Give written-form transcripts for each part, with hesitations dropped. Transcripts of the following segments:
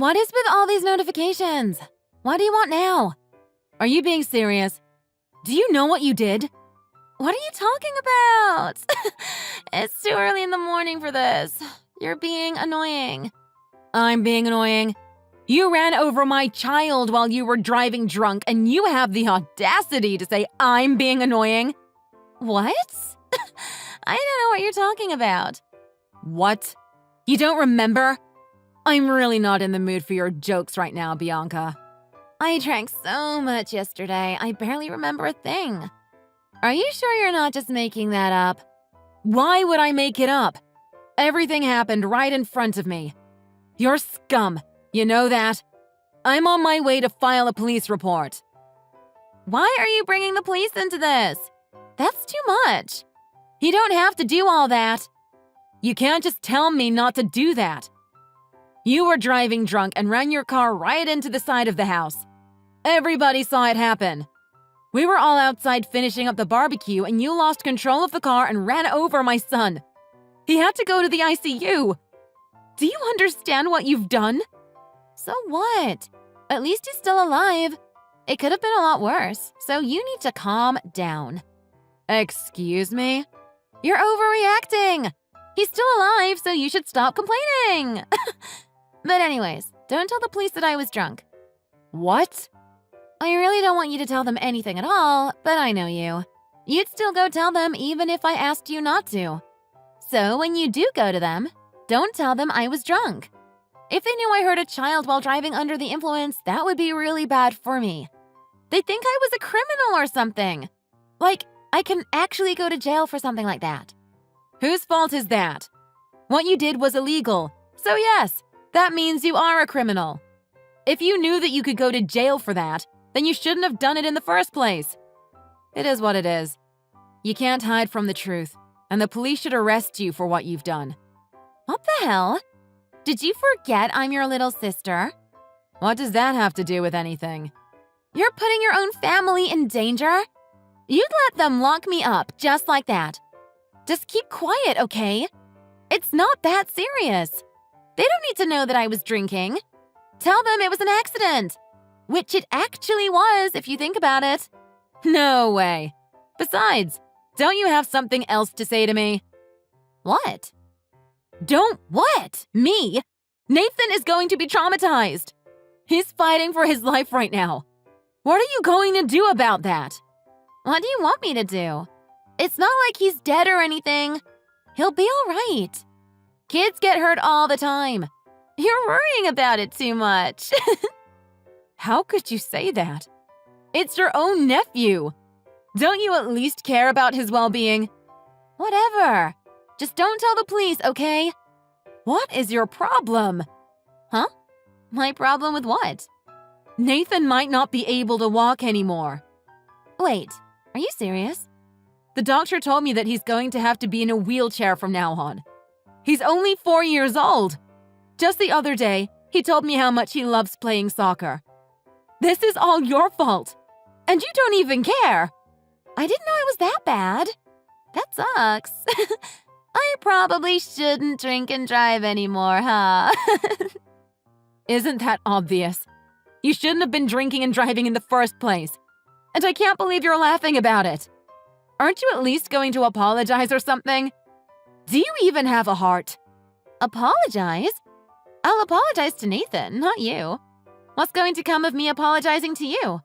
What is with all these notifications? What do you want now? Are you being serious? Do you know what you did? What are you talking about? It's too early in the morning for this. You're being annoying. I'm being annoying. You ran over my child while you were driving drunk, and you have the audacity to say I'm being annoying. What? I don't know what you're talking about. What? You don't remember? I'm really not in the mood for your jokes right now, Bianca. I drank so much yesterday, I barely remember a thing. Are you sure you're not just making that up? Why would I make it up? Everything happened right in front of me. You're scum, you know that? I'm on my way to file a police report. Why are you bringing the police into this? That's too much. You don't have to do all that. You can't just tell me not to do that. You were driving drunk and ran your car right into the side of the house. Everybody saw it happen. We were all outside finishing up the barbecue and you lost control of the car and ran over my son. He had to go to the ICU. Do you understand what you've done? So what? At least he's still alive. It could have been a lot worse, so you need to calm down. Excuse me? You're overreacting. He's still alive, so you should stop complaining. But anyways, don't tell the police that I was drunk. What? I really don't want you to tell them anything at all, but I know you. You'd still go tell them even if I asked you not to. So when you do go to them, don't tell them I was drunk. If they knew I hurt a child while driving under the influence, that would be really bad for me. They'd think I was a criminal or something. Like, I can actually go to jail for something like that. Whose fault is that? What you did was illegal. So yes, that means you are a criminal. If you knew that you could go to jail for that, then you shouldn't have done it in the first place. It is what it is. You can't hide from the truth, and the police should arrest you for what you've done. What the hell? Did you forget I'm your little sister? What does that have to do with anything? You're putting your own family in danger? You'd let them lock me up just like that. Just keep quiet, okay? It's not that serious. They don't need to know that I was drinking. Tell them it was an accident. Which it actually was, if you think about it. No way. Besides, don't you have something else to say to me? What? Don't what? Me? Nathan is going to be traumatized. He's fighting for his life right now. What are you going to do about that? What do you want me to do? It's not like he's dead or anything. He'll be all right. Kids get hurt all the time. You're worrying about it too much. How could you say that? It's your own nephew. Don't you at least care about his well-being? Whatever. Just don't tell the police, okay? What is your problem? Huh? My problem with what? Nathan might not be able to walk anymore. Wait, are you serious? The doctor told me that he's going to have to be in a wheelchair from now on. He's only 4 years old. Just the other day, he told me how much he loves playing soccer. This is all your fault. And you don't even care. I didn't know it was that bad. That sucks. I probably shouldn't drink and drive anymore, huh? Isn't that obvious? You shouldn't have been drinking and driving in the first place. And I can't believe you're laughing about it. Aren't you at least going to apologize or something? Do you even have a heart? Apologize? I'll apologize to Nathan, not you. What's going to come of me apologizing to you?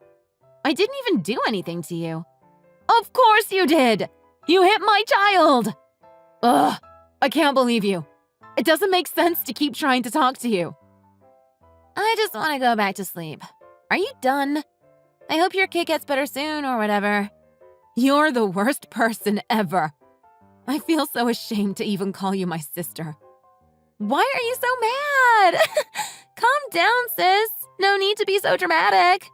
I didn't even do anything to you. Of course you did! You hit my child! Ugh, I can't believe you. It doesn't make sense to keep trying to talk to you. I just want to go back to sleep. Are you done? I hope your kid gets better soon or whatever. You're the worst person ever. I feel so ashamed to even call you my sister. Why are you so mad? Calm down, sis. No need to be so dramatic.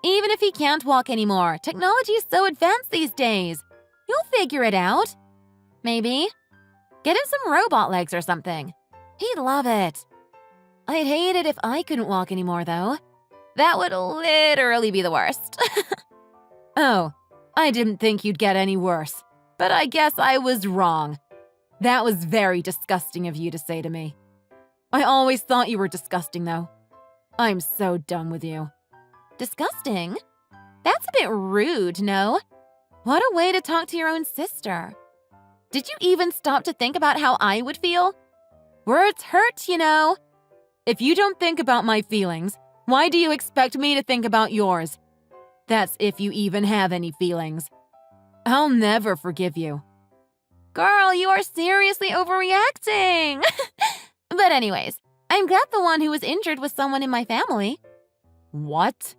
Even if he can't walk anymore, technology is so advanced these days. You'll figure it out. Maybe. Get him some robot legs or something. He'd love it. I'd hate it if I couldn't walk anymore, though. That would literally be the worst. Oh, I didn't think you'd get any worse. But I guess I was wrong. That was very disgusting of you to say to me. I always thought you were disgusting, though. I'm so done with you. Disgusting? That's a bit rude, no? What a way to talk to your own sister. Did you even stop to think about how I would feel? Words hurt, you know. If you don't think about my feelings, why do you expect me to think about yours? That's if you even have any feelings. I'll never forgive you. Girl, you are seriously overreacting. But anyways, I'm glad the one who was injured was someone in my family. What?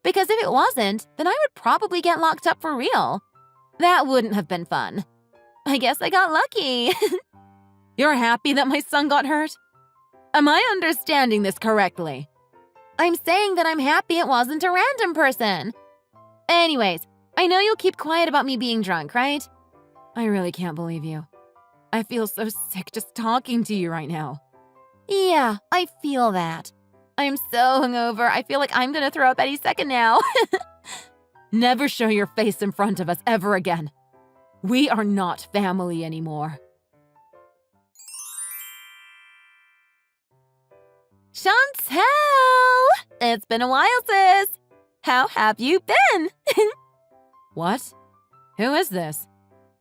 Because if it wasn't, then I would probably get locked up for real. That wouldn't have been fun. I guess I got lucky. You're happy that my son got hurt? Am I understanding this correctly? I'm saying that I'm happy it wasn't a random person. Anyways, I know you'll keep quiet about me being drunk, right? I really can't believe you. I feel so sick just talking to you right now. Yeah, I feel that. I'm so hungover, I feel like I'm gonna throw up any second now. Never show your face in front of us ever again. We are not family anymore. Chantel! It's been a while, sis. How have you been? What? Who is this?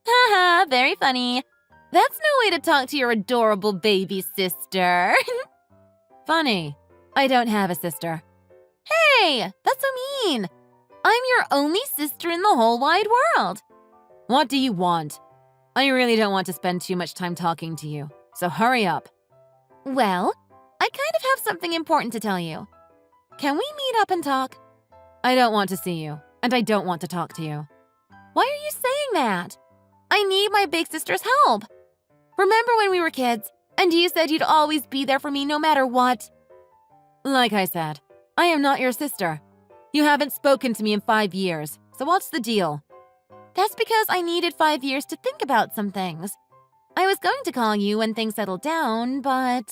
Haha, very funny. That's no way to talk to your adorable baby sister. Funny. I don't have a sister. Hey, that's so mean. I'm your only sister in the whole wide world. What do you want? I really don't want to spend too much time talking to you, so hurry up. Well, I kind of have something important to tell you. Can we meet up and talk? I don't want to see you, and I don't want to talk to you. Why are you saying that? I need my big sister's help. Remember when we were kids, and you said you'd always be there for me no matter what? Like I said, I am not your sister. You haven't spoken to me in 5 years, so what's the deal? That's because I needed 5 years to think about some things. I was going to call you when things settled down, but...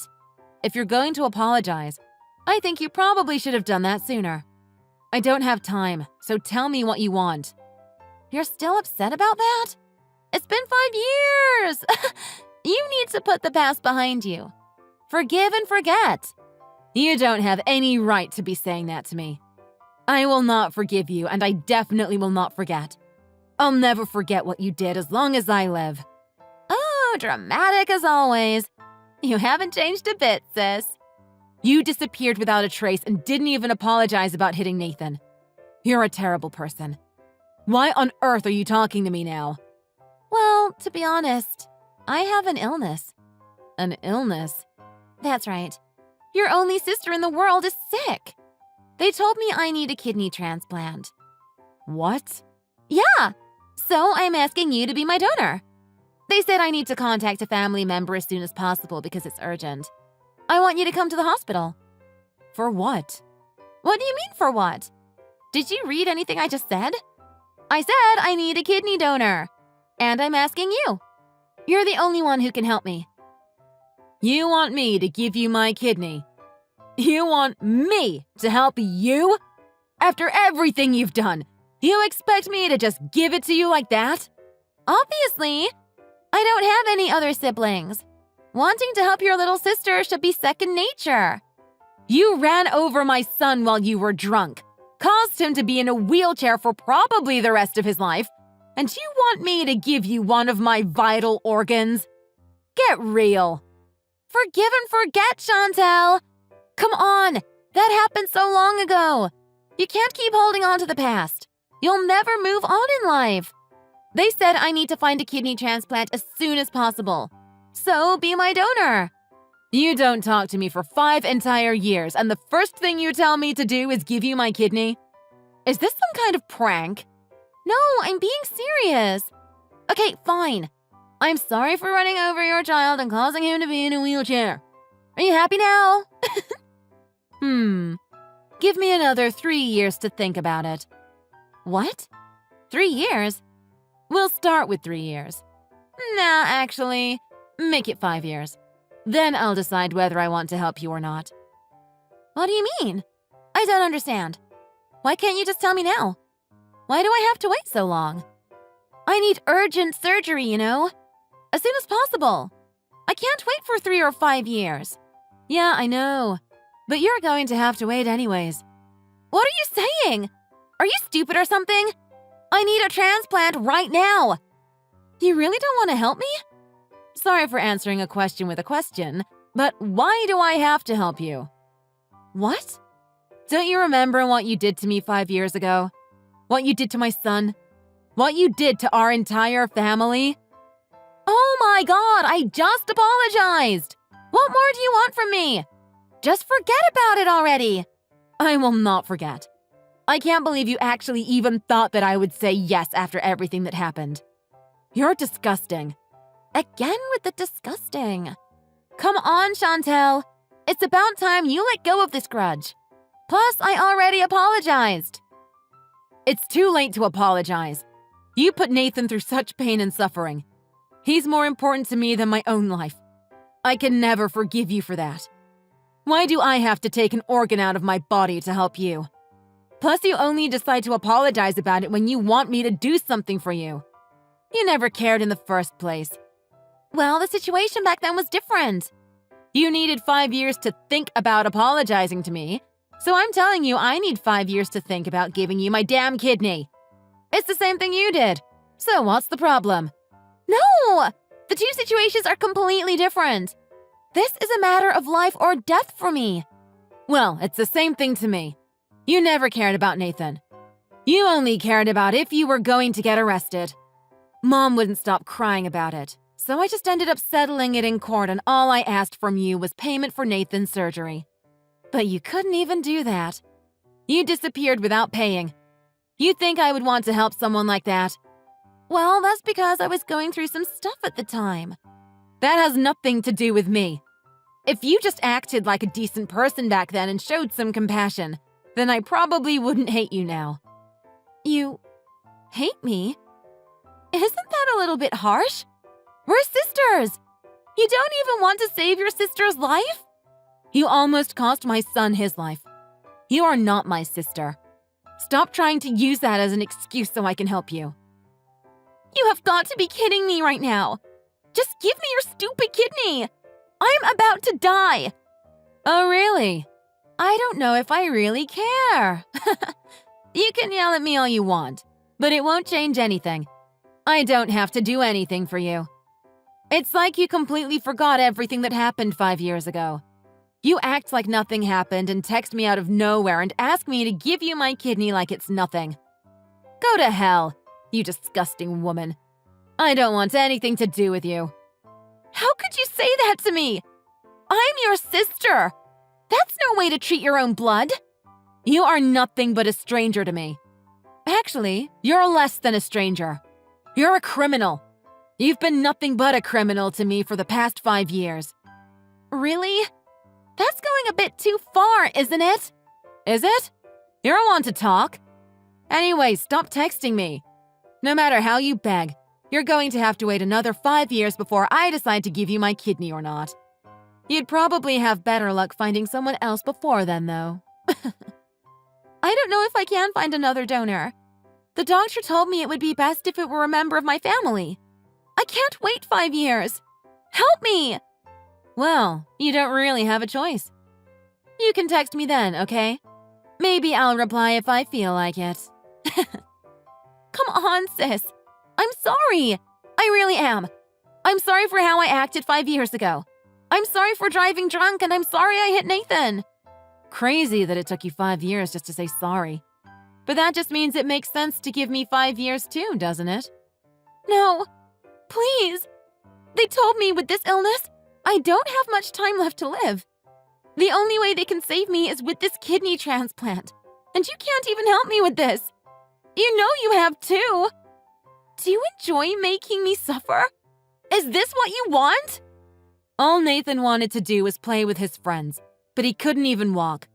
If you're going to apologize, I think you probably should have done that sooner. I don't have time, so tell me what you want. You're still upset about that? It's been 5 years! You need to put the past behind you. Forgive and forget. You don't have any right to be saying that to me. I will not forgive you, and I definitely will not forget. I'll never forget what you did as long as I live. Oh, dramatic as always. You haven't changed a bit, sis. You disappeared without a trace and didn't even apologize about hitting Nathan. You're a terrible person. Why on earth are you talking to me now? Well, to be honest, I have an illness. An illness? That's right. Your only sister in the world is sick. They told me I need a kidney transplant. What? Yeah, so I'm asking you to be my donor. They said I need to contact a family member as soon as possible because it's urgent. I want you to come to the hospital. For what? What do you mean for what? Did you read anything I just said? I said I need a kidney donor. And I'm asking you. You're the only one who can help me. You want me to give you my kidney? You want me to help you? After everything you've done, you expect me to just give it to you like that? Obviously. I don't have any other siblings. Wanting to help your little sister should be second nature. You ran over my son while you were drunk, caused him to be in a wheelchair for probably the rest of his life, and you want me to give you one of my vital organs? Get real. Forgive and forget, Chantel. Come on, that happened so long ago. You can't keep holding on to the past. You'll never move on in life. They said I need to find a kidney transplant as soon as possible. So be my donor. You don't talk to me for 5 entire years, and the first thing you tell me to do is give you my kidney? Is this some kind of prank? No, I'm being serious. Okay, fine. I'm sorry for running over your child and causing him to be in a wheelchair. Are you happy now? Give me another 3 years to think about it. What? 3 years? We'll start with 3 years. Nah, actually, make it 5 years. Then I'll decide whether I want to help you or not. What do you mean? I don't understand. Why can't you just tell me now? Why do I have to wait so long? I need urgent surgery, you know? As soon as possible. I can't wait for 3 or 5 years. Yeah, I know. but you're going to have to wait anyways. What are you saying? Are you stupid or something? I need a transplant right now. You really don't want to help me? Sorry for answering a question with a question, but why do I have to help you? What? Don't you remember what you did to me 5 years ago? What you did to my son? What you did to our entire family? Oh my God, I just apologized! What more do you want from me? Just forget about it already! I will not forget. I can't believe you actually even thought that I would say yes after everything that happened. You're disgusting. Again with the disgusting. Come on, Chantel. It's about time you let go of this grudge. Plus, I already apologized. It's too late to apologize. You put Nathan through such pain and suffering. He's more important to me than my own life. I can never forgive you for that. Why do I have to take an organ out of my body to help you? Plus, you only decide to apologize about it when you want me to do something for you. You never cared in the first place. Well, the situation back then was different. You needed 5 years to think about apologizing to me, so I'm telling you I need 5 years to think about giving you my damn kidney. It's the same thing you did. So what's the problem? No! The two situations are completely different. This is a matter of life or death for me. Well, it's the same thing to me. You never cared about Nathan. You only cared about if you were going to get arrested. Mom wouldn't stop crying about it, so I just ended up settling it in court, and all I asked from you was payment for Nathan's surgery. But you couldn't even do that. You disappeared without paying. You think I would want to help someone like that? Well, that's because I was going through some stuff at the time. That has nothing to do with me. If you just acted like a decent person back then and showed some compassion, then I probably wouldn't hate you now. You hate me? Isn't that a little bit harsh? We're sisters! You don't even want to save your sister's life? You almost cost my son his life. You are not my sister. Stop trying to use that as an excuse so I can help you. You have got to be kidding me right now. Just give me your stupid kidney. I'm about to die. Oh, really? I don't know if I really care. You can yell at me all you want, but it won't change anything. I don't have to do anything for you. It's like you completely forgot everything that happened 5 years ago. You act like nothing happened and text me out of nowhere and ask me to give you my kidney like it's nothing. Go to hell, you disgusting woman. I don't want anything to do with you. How could you say that to me? I'm your sister. That's no way to treat your own blood. You are nothing but a stranger to me. Actually, you're less than a stranger. You're a criminal. You've been nothing but a criminal to me for the past 5 years. Really? That's going a bit too far, isn't it? Is it? You don't want to talk. Anyway, stop texting me. No matter how you beg, you're going to have to wait another 5 years before I decide to give you my kidney or not. You'd probably have better luck finding someone else before then, though. I don't know if I can find another donor. The doctor told me it would be best if it were a member of my family. I can't wait 5 years. Help me! Well, you don't really have a choice. You can text me then, okay? Maybe I'll reply if I feel like it. Come on, sis. I'm sorry. I really am. I'm sorry for how I acted 5 years ago. I'm sorry for driving drunk, and I'm sorry I hit Nathan. Crazy that it took you 5 years just to say sorry. But that just means it makes sense to give me 5 years too, doesn't it? No. Please. They told me with this illness, I don't have much time left to live. The only way they can save me is with this kidney transplant. And you can't even help me with this. You know you have too. Do you enjoy making me suffer? Is this what you want? All Nathan wanted to do was play with his friends, but he couldn't even walk.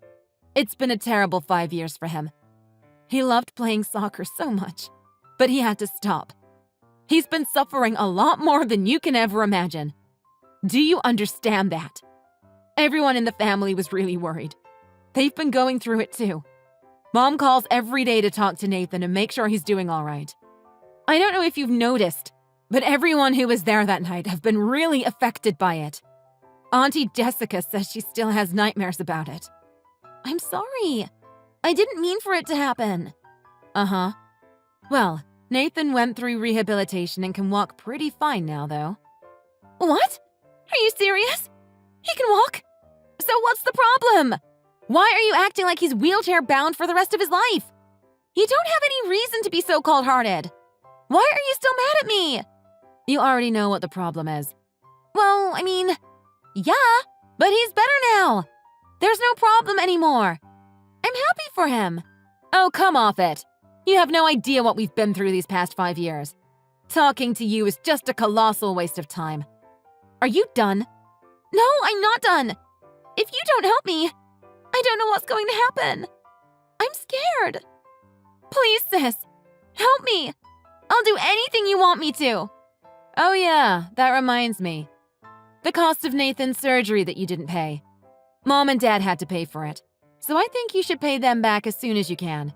It's been a terrible 5 years for him. He loved playing soccer so much, but he had to stop. He's been suffering a lot more than you can ever imagine. Do you understand that? Everyone in the family was really worried. They've been going through it too. Mom calls every day to talk to Nathan and make sure he's doing all right. I don't know if you've noticed, but everyone who was there that night have been really affected by it. Auntie Jessica says she still has nightmares about it. I'm sorry. I didn't mean for it to happen. Uh-huh. Well, Nathan went through rehabilitation and can walk pretty fine now, though. What? Are you serious? He can walk? So what's the problem? Why are you acting like he's wheelchair-bound for the rest of his life? You don't have any reason to be so cold-hearted. Why are you still mad at me? You already know what the problem is. Well, I mean, yeah, but he's better now. There's no problem anymore. I'm happy for him. Oh, come off it. You have no idea what we've been through these past 5 years. Talking to you is just a colossal waste of time. Are you done? No, I'm not done. If you don't help me, I don't know what's going to happen. I'm scared. Please, sis, help me. I'll do anything you want me to. Oh yeah, that reminds me. The cost of Nathan's surgery that you didn't pay. Mom and Dad had to pay for it, so I think you should pay them back as soon as you can.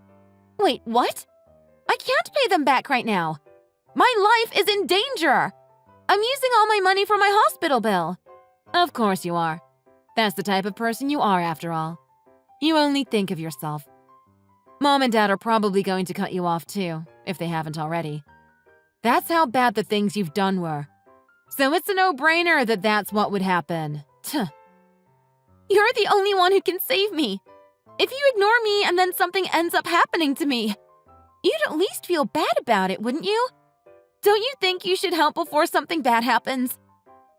Wait, what? I can't pay them back right now. My life is in danger. I'm using all my money for my hospital bill. Of course you are. That's the type of person you are, after all. You only think of yourself. Mom and Dad are probably going to cut you off too, if they haven't already. That's how bad the things you've done were. So it's a no-brainer that that's what would happen. You're the only one who can save me. If you ignore me and then something ends up happening to me, you'd at least feel bad about it, wouldn't you? Don't you think you should help before something bad happens?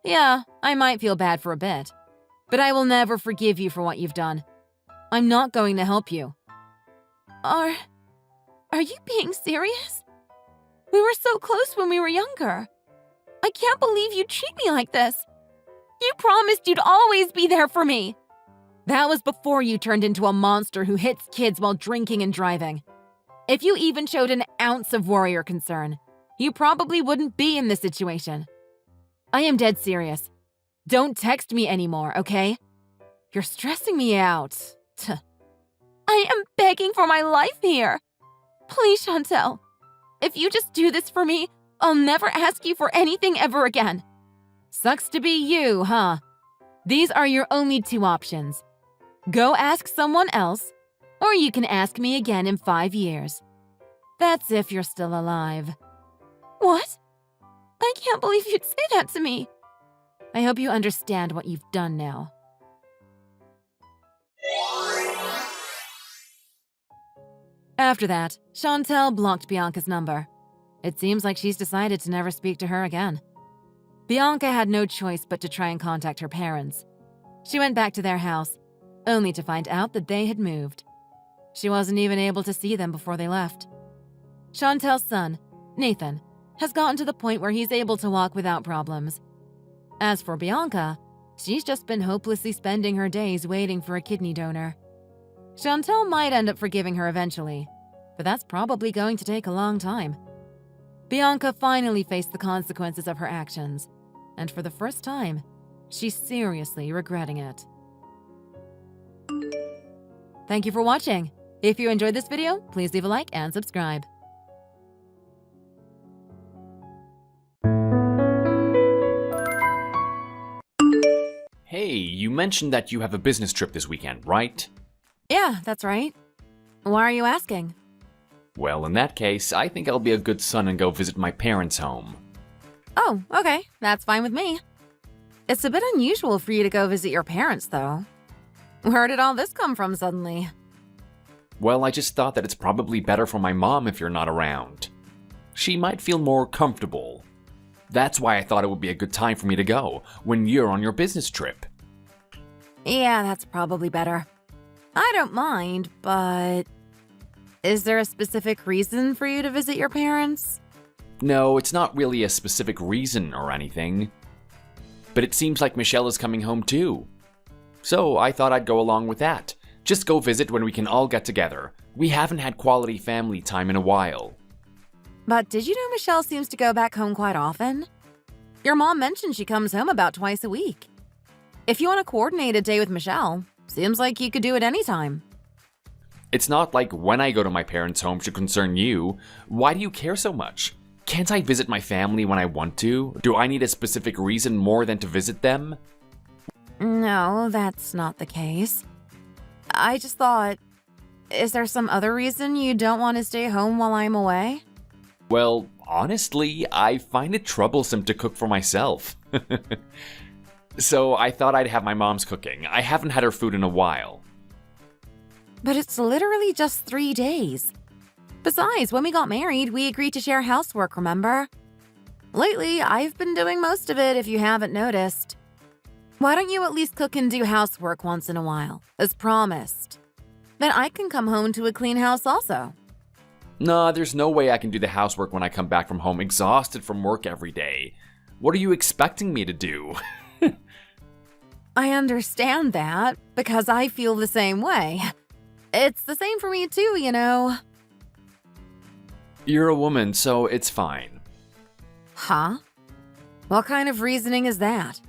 Yeah, I might feel bad for a bit, but I will never forgive you for what you've done. I'm not going to help you. Are you being serious? We were so close when we were younger. I can't believe you treat me like this. You promised you'd always be there for me. That was before you turned into a monster who hits kids while drinking and driving. If you even showed an ounce of warrior concern, you probably wouldn't be in this situation. I am dead serious. Don't text me anymore, okay? You're stressing me out. I am begging for my life here. Please, Chantel. If you just do this for me, I'll never ask you for anything ever again. Sucks to be you, huh? These are your only two options. Go ask someone else, or you can ask me again in 5 years. That's if you're still alive. What? I can't believe you'd say that to me. I hope you understand what you've done now. After that, Chantel blocked Bianca's number. It seems like she's decided to never speak to her again. Bianca had no choice but to try and contact her parents. She went back to their house, only to find out that they had moved. She wasn't even able to see them before they left. Chantel's son, Nathan, has gotten to the point where he's able to walk without problems. As for Bianca, she's just been hopelessly spending her days waiting for a kidney donor. Chantel might end up forgiving her eventually, but that's probably going to take a long time. Bianca finally faced the consequences of her actions, and for the first time, she's seriously regretting it. Thank you for watching. If you enjoyed this video, please leave a like and subscribe. Hey, you mentioned that you have a business trip this weekend, right? Yeah, that's right. Why are you asking? Well, in that case, I think I'll be a good son and go visit my parents' home. Oh, okay. That's fine with me. It's a bit unusual for you to go visit your parents, though. Where did all this come from suddenly? Well, I just thought that it's probably better for my mom if you're not around. She might feel more comfortable. That's why I thought it would be a good time for me to go, when you're on your business trip. Yeah, that's probably better. I don't mind, but... Is there a specific reason for you to visit your parents? No, it's not really a specific reason or anything. But it seems like Michelle is coming home too. So I thought I'd go along with that. Just go visit when we can all get together. We haven't had quality family time in a while. But did you know Michelle seems to go back home quite often? Your mom mentioned she comes home about twice a week. If you want to coordinate a day with Michelle, seems like you could do it anytime. It's not like when I go to my parents' home should concern you. Why do you care so much? Can't I visit my family when I want to? Do I need a specific reason more than to visit them? No, that's not the case. I just thought, is there some other reason you don't want to stay home while I'm away? Well, honestly, I find it troublesome to cook for myself. So I thought I'd have my mom's cooking. I haven't had her food in a while. But it's literally just 3 days. Besides, when we got married, we agreed to share housework, remember? Lately, I've been doing most of it if you haven't noticed. Why don't you at least cook and do housework once in a while, as promised? Then I can come home to a clean house also. Nah, there's no way I can do the housework when I come back from home exhausted from work every day. What are you expecting me to do? I understand that, because I feel the same way. It's the same for me too, you know. You're a woman, so it's fine. Huh? What kind of reasoning is that?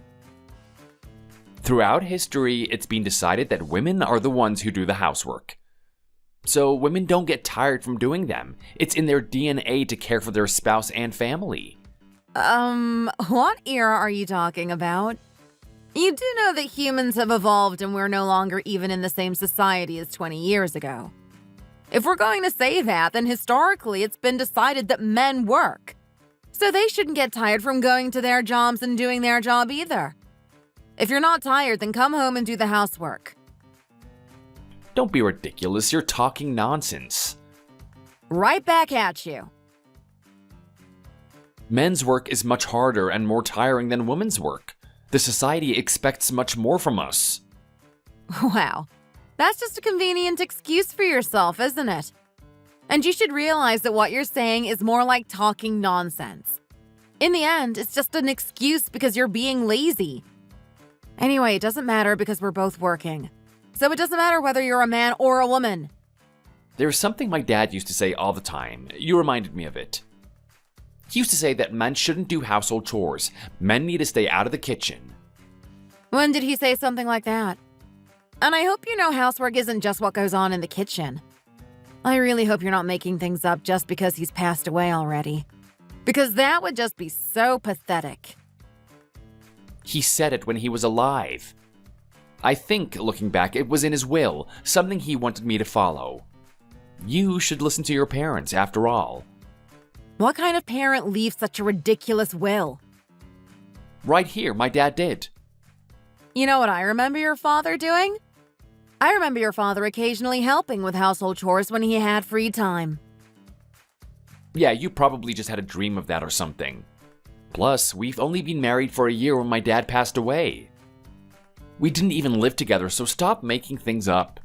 Throughout history, it's been decided that women are the ones who do the housework. So women don't get tired from doing them. It's in their DNA to care for their spouse and family. What era are you talking about? You do know that humans have evolved and we're no longer even in the same society as 20 years ago. If we're going to say that, then historically it's been decided that men work. So they shouldn't get tired from going to their jobs and doing their job either. If you're not tired, then come home and do the housework. Don't be ridiculous, you're talking nonsense. Right back at you. Men's work is much harder and more tiring than women's work. The society expects much more from us. Wow, that's just a convenient excuse for yourself, isn't it? And you should realize that what you're saying is more like talking nonsense. In the end, it's just an excuse because you're being lazy. Anyway, it doesn't matter because we're both working. So it doesn't matter whether you're a man or a woman. There's something my dad used to say all the time. You reminded me of it. He used to say that men shouldn't do household chores. Men need to stay out of the kitchen. When did he say something like that? And I hope you know housework isn't just what goes on in the kitchen. I really hope you're not making things up just because he's passed away already. Because that would just be so pathetic. He said it when he was alive. I think, looking back, it was in his will, something he wanted me to follow. You should listen to your parents, after all. What kind of parent leaves such a ridiculous will? Right here, my dad did. You know what I remember your father doing? I remember your father occasionally helping with household chores when he had free time. Yeah, you probably just had a dream of that or something. Plus, we've only been married for a year when my dad passed away. We didn't even live together, so stop making things up.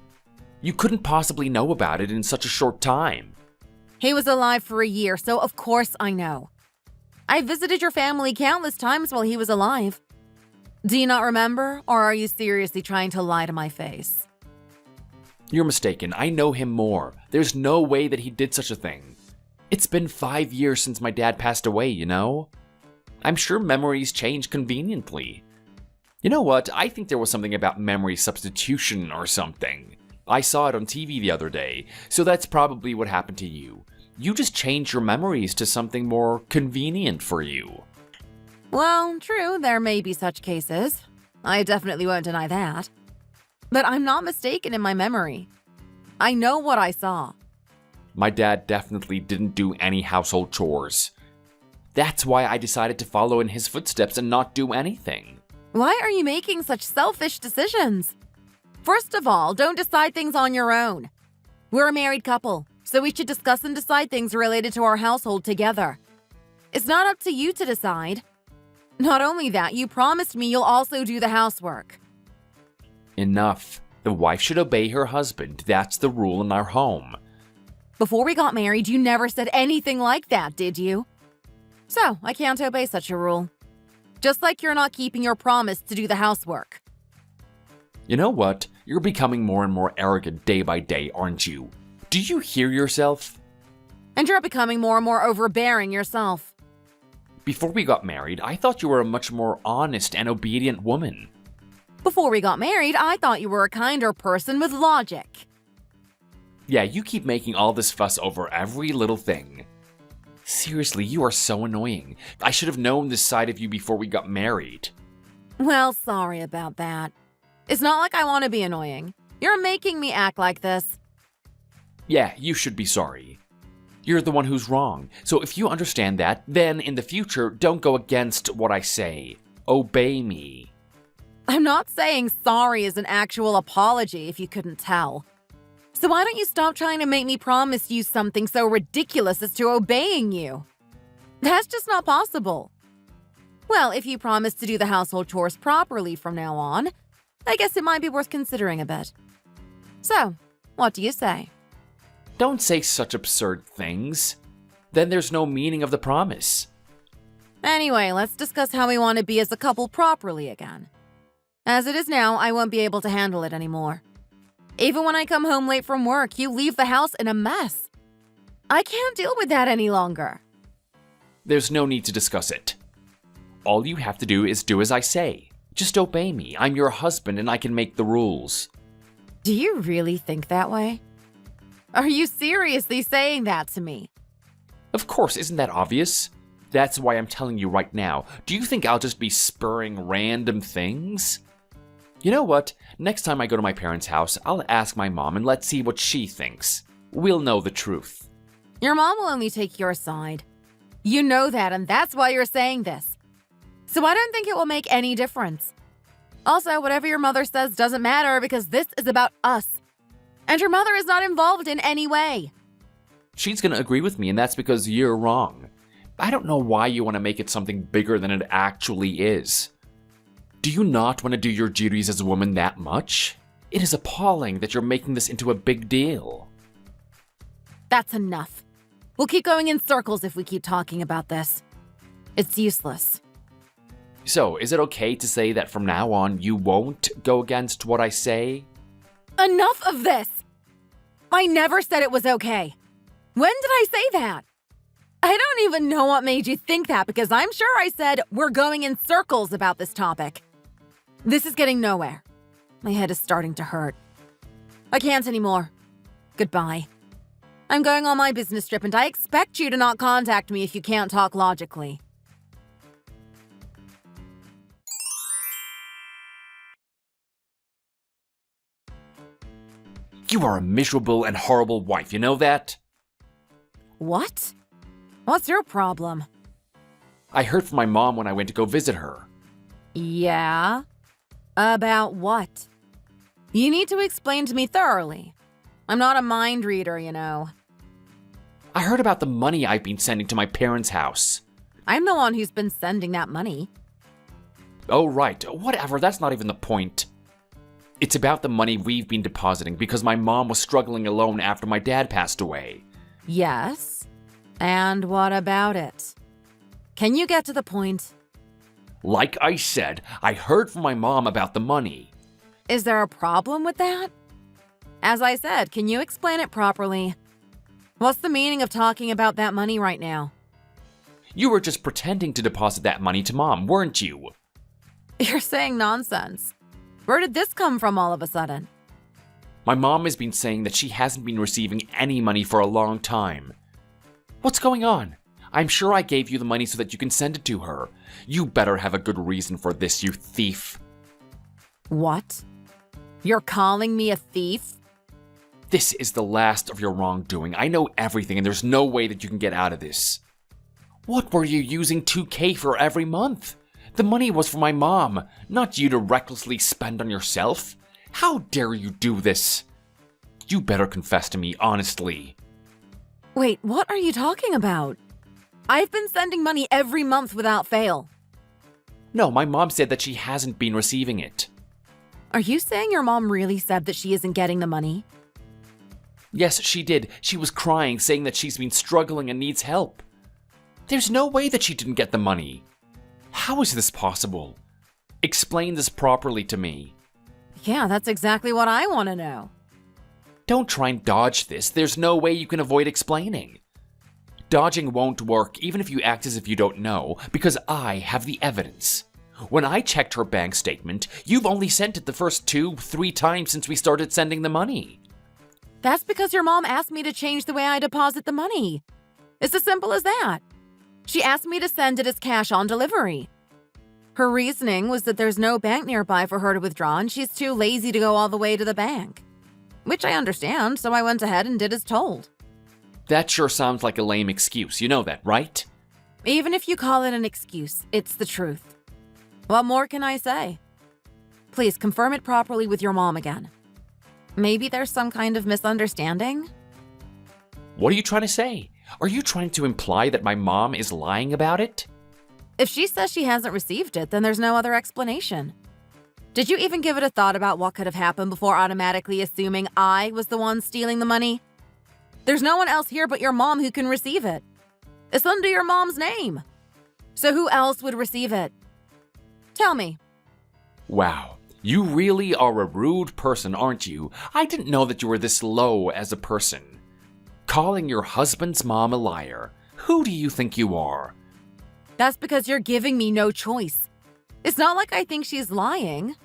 You couldn't possibly know about it in such a short time. He was alive for a year, so of course I know. I visited your family countless times while he was alive. Do you not remember, or are you seriously trying to lie to my face? You're mistaken. I know him more. There's no way that he did such a thing. It's been 5 years since my dad passed away, you know? I'm sure memories change conveniently. You know what? I think there was something about memory substitution or something. I saw it on TV the other day, so that's probably what happened to you. You just changed your memories to something more convenient for you. Well, true, there may be such cases. I definitely won't deny that. But I'm not mistaken in my memory. I know what I saw. My dad definitely didn't do any household chores. That's why I decided to follow in his footsteps and not do anything. Why are you making such selfish decisions? First of all, don't decide things on your own. We're a married couple, so we should discuss and decide things related to our household together. It's not up to you to decide. Not only that, you promised me you'll also do the housework. Enough. The wife should obey her husband. That's the rule in our home. Before we got married, you never said anything like that, did you? So, I can't obey such a rule. Just like you're not keeping your promise to do the housework. You know what? You're becoming more and more arrogant day by day, aren't you? Do you hear yourself? And you're becoming more and more overbearing yourself. Before we got married, I thought you were a much more honest and obedient woman. Before we got married, I thought you were a kinder person with logic. Yeah, you keep making all this fuss over every little thing. Seriously, you are so annoying. I should have known this side of you before we got married. Well, sorry about that. It's not like I want to be annoying. You're making me act like this. Yeah, you should be sorry. You're the one who's wrong. So if you understand that, then in the future, don't go against what I say. Obey me. I'm not saying sorry is an actual apology if you couldn't tell. So why don't you stop trying to make me promise you something so ridiculous as to obeying you? That's just not possible. Well, if you promise to do the household chores properly from now on, I guess it might be worth considering a bit. So, what do you say? Don't say such absurd things. Then there's no meaning of the promise. Anyway, let's discuss how we want to be as a couple properly again. As it is now, I won't be able to handle it anymore. Even when I come home late from work, you leave the house in a mess. I can't deal with that any longer. There's no need to discuss it. All you have to do is do as I say. Just obey me. I'm your husband and I can make the rules. Do you really think that way? Are you seriously saying that to me? Of course, isn't that obvious? That's why I'm telling you right now. Do you think I'll just be spurring random things? You know what? Next time I go to my parents' house, I'll ask my mom and let's see what she thinks. We'll know the truth. Your mom will only take your side. You know that, and that's why you're saying this. So I don't think it will make any difference. Also, whatever your mother says doesn't matter because this is about us. And your mother is not involved in any way. She's gonna agree with me, and that's because you're wrong. I don't know why you want to make it something bigger than it actually is. Do you not want to do your duties as a woman that much? It is appalling that you're making this into a big deal. That's enough. We'll keep going in circles if we keep talking about this. It's useless. So, is it okay to say that from now on you won't go against what I say? Enough of this! I never said it was okay. When did I say that? I don't even know what made you think that because I'm sure I said we're going in circles about this topic. This is getting nowhere. My head is starting to hurt. I can't anymore. Goodbye. I'm going on my business trip and I expect you to not contact me if you can't talk logically. You are a miserable and horrible wife, you know that? What? What's your problem? I heard from my mom when I went to go visit her. Yeah? About what? You need to explain to me thoroughly. I'm not a mind reader, you know. I heard about the money I've been sending to my parents' house. I'm the one who's been sending that money. Oh, right. Whatever, that's not even the point. It's about the money we've been depositing because my mom was struggling alone after my dad passed away. Yes? And what about it? Can you get to the point? Like I said, I heard from my mom about the money. Is there a problem with that? As I said, can you explain it properly? What's the meaning of talking about that money right now? You were just pretending to deposit that money to mom, weren't you? You're saying nonsense. Where did this come from all of a sudden? My mom has been saying that she hasn't been receiving any money for a long time. What's going on? I'm sure I gave you the money so that you can send it to her. You better have a good reason for this, you thief. What? You're calling me a thief? This is the last of your wrongdoing. I know everything and there's no way that you can get out of this. What were you using $2,000 for every month? The money was for my mom, not you to recklessly spend on yourself. How dare you do this? You better confess to me honestly. Wait, what are you talking about? I've been sending money every month without fail. No, my mom said that she hasn't been receiving it. Are you saying your mom really said that she isn't getting the money? Yes, she did. She was crying, saying that she's been struggling and needs help. There's no way that she didn't get the money. How is this possible? Explain this properly to me. Yeah, that's exactly what I want to know. Don't try and dodge this. There's no way you can avoid explaining. Dodging won't work even if you act as if you don't know, because I have the evidence. When I checked her bank statement, you've only sent it the first 2-3 times since we started sending the money. That's because your mom asked me to change the way I deposit the money. It's as simple as that. She asked me to send it as cash on delivery. Her reasoning was that there's no bank nearby for her to withdraw and she's too lazy to go all the way to the bank. which I understand, so I went ahead and did as told. That sure sounds like a lame excuse, you know that, right? Even if you call it an excuse, it's the truth. What more can I say? Please confirm it properly with your mom again. Maybe there's some kind of misunderstanding? What are you trying to say? Are you trying to imply that my mom is lying about it? If she says she hasn't received it, then there's no other explanation. Did you even give it a thought about what could have happened before automatically assuming I was the one stealing the money? There's no one else here but your mom who can receive it. It's under your mom's name. So who else would receive it? Tell me. Wow, you really are a rude person, aren't you? I didn't know that you were this low as a person. Calling your husband's mom a liar. Who do you think you are? That's because you're giving me no choice. It's not like I think she's lying.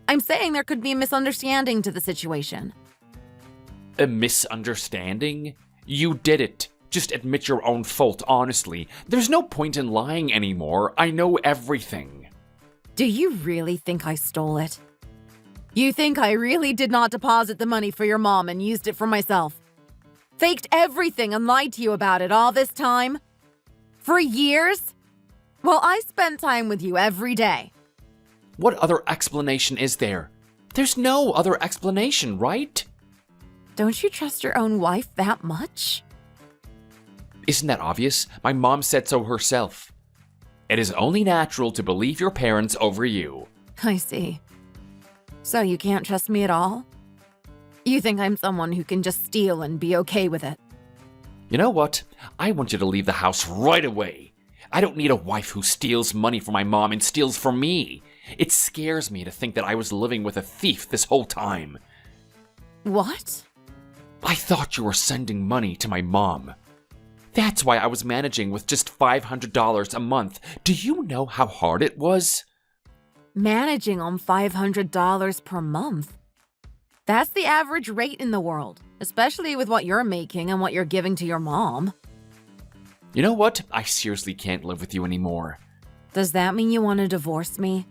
I'm saying there could be a misunderstanding to the situation. A misunderstanding? You did it. Just admit your own fault, honestly. There's no point in lying anymore. I know everything. Do you really think I stole it? You think I really did not deposit the money for your mom and used it for myself? Faked everything and lied to you about it all this time? For years? Well, I spent time with you every day. What other explanation is there? There's no other explanation, right? Don't you trust your own wife that much? Isn't that obvious? My mom said so herself. It is only natural to believe your parents over you. I see. So you can't trust me at all? You think I'm someone who can just steal and be okay with it? You know what? I want you to leave the house right away. I don't need a wife who steals money from my mom and steals from me. It scares me to think that I was living with a thief this whole time. What? I thought you were sending money to my mom. That's why I was managing with just $500 a month. Do you know how hard it was? Managing on $500 per month? That's the average rate in the world, especially with what you're making and what you're giving to your mom. You know what? I seriously can't live with you anymore. Does that mean you want to divorce me?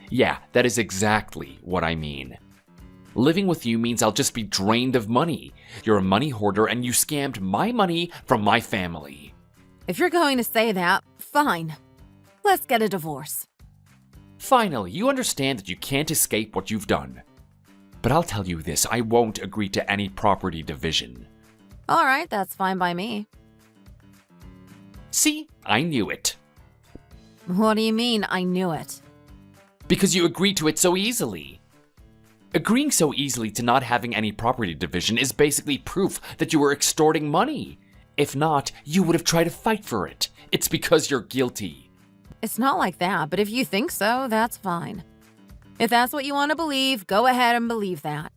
Yeah, that is exactly what I mean. Living with you means I'll just be drained of money. You're a money hoarder and you scammed my money from my family. If you're going to say that, fine. Let's get a divorce. Finally, you understand that you can't escape what you've done. But I'll tell you this, I won't agree to any property division. All right, that's fine by me. See, I knew it. What do you mean, I knew it? Because you agreed to it so easily. Agreeing so easily to not having any property division is basically proof that you were extorting money. If not, you would have tried to fight for it. It's because you're guilty. It's not like that, but if you think so, that's fine. If that's what you want to believe, go ahead and believe that.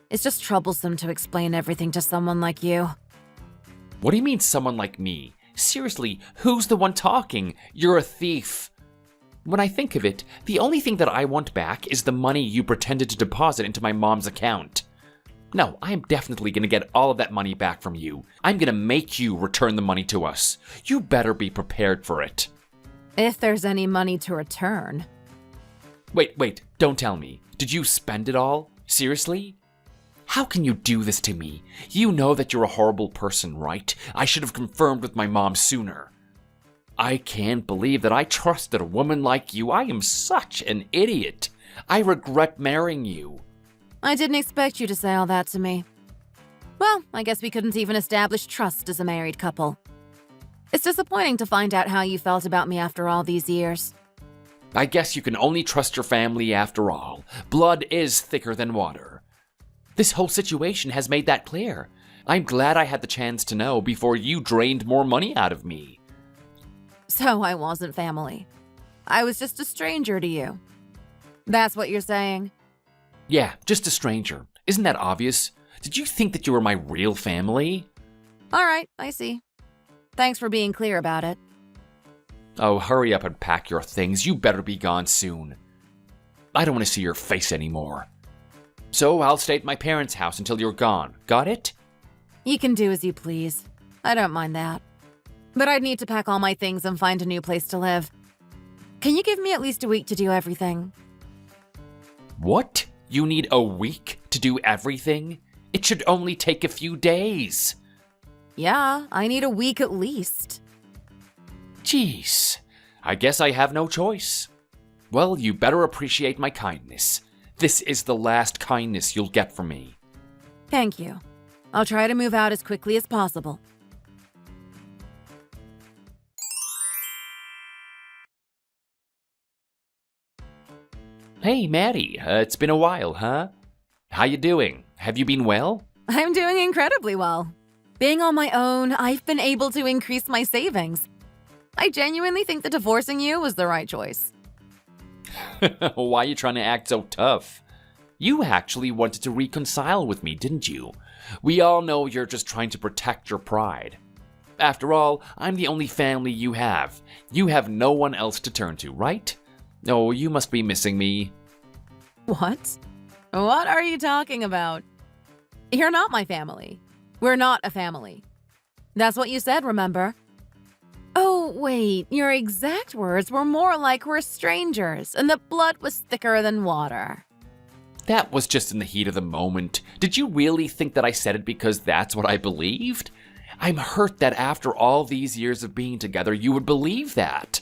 It's just troublesome to explain everything to someone like you. What do you mean someone like me? Seriously, who's the one talking? You're a thief. When I think of it, the only thing that I want back is the money you pretended to deposit into my mom's account. No, I am definitely gonna get all of that money back from you. I'm gonna make you return the money to us. You better be prepared for it. If there's any money to return. Wait, don't tell me. Did you spend it all? Seriously? How can you do this to me? You know that you're a horrible person, right? I should have confirmed with my mom sooner. I can't believe that I trusted a woman like you. I am such an idiot. I regret marrying you. I didn't expect you to say all that to me. Well, I guess we couldn't even establish trust as a married couple. It's disappointing to find out how you felt about me after all these years. I guess you can only trust your family after all. Blood is thicker than water. This whole situation has made that clear. I'm glad I had the chance to know before you drained more money out of me. So I wasn't family. I was just a stranger to you. That's what you're saying? Yeah, just a stranger. Isn't that obvious? Did you think that you were my real family? All right, I see. Thanks for being clear about it. Oh, hurry up and pack your things. You better be gone soon. I don't want to see your face anymore. So I'll stay at my parents' house until you're gone. Got it? You can do as you please. I don't mind that. But I'd need to pack all my things and find a new place to live. Can you give me at least a week to do everything? What? You need a week to to do everything? It should only take a few days. Yeah, I need a week at least. Jeez, I guess I have no choice. Well, you better appreciate my kindness. This is the last kindness you'll get from me. Thank you. I'll try to move out as quickly as possible. Hey, Maddie, it's been a while, huh? How you doing? Have you been well? I'm doing incredibly well. Being on my own, I've been able to increase my savings. I genuinely think that divorcing you was the right choice. Why are you trying to act so tough? You actually wanted to reconcile with me, didn't you? We all know you're just trying to protect your pride. After all, I'm the only family you have. You have no one else to turn to, right? Oh, you must be missing me. What? What are you talking about? You're not my family. We're not a family. That's what you said, remember? Oh, wait, your exact words were more like we're strangers, and the blood was thicker than water. That was just in the heat of the moment. Did you really think that I said it because that's what I believed? I'm hurt that after all these years of being together, you would believe that.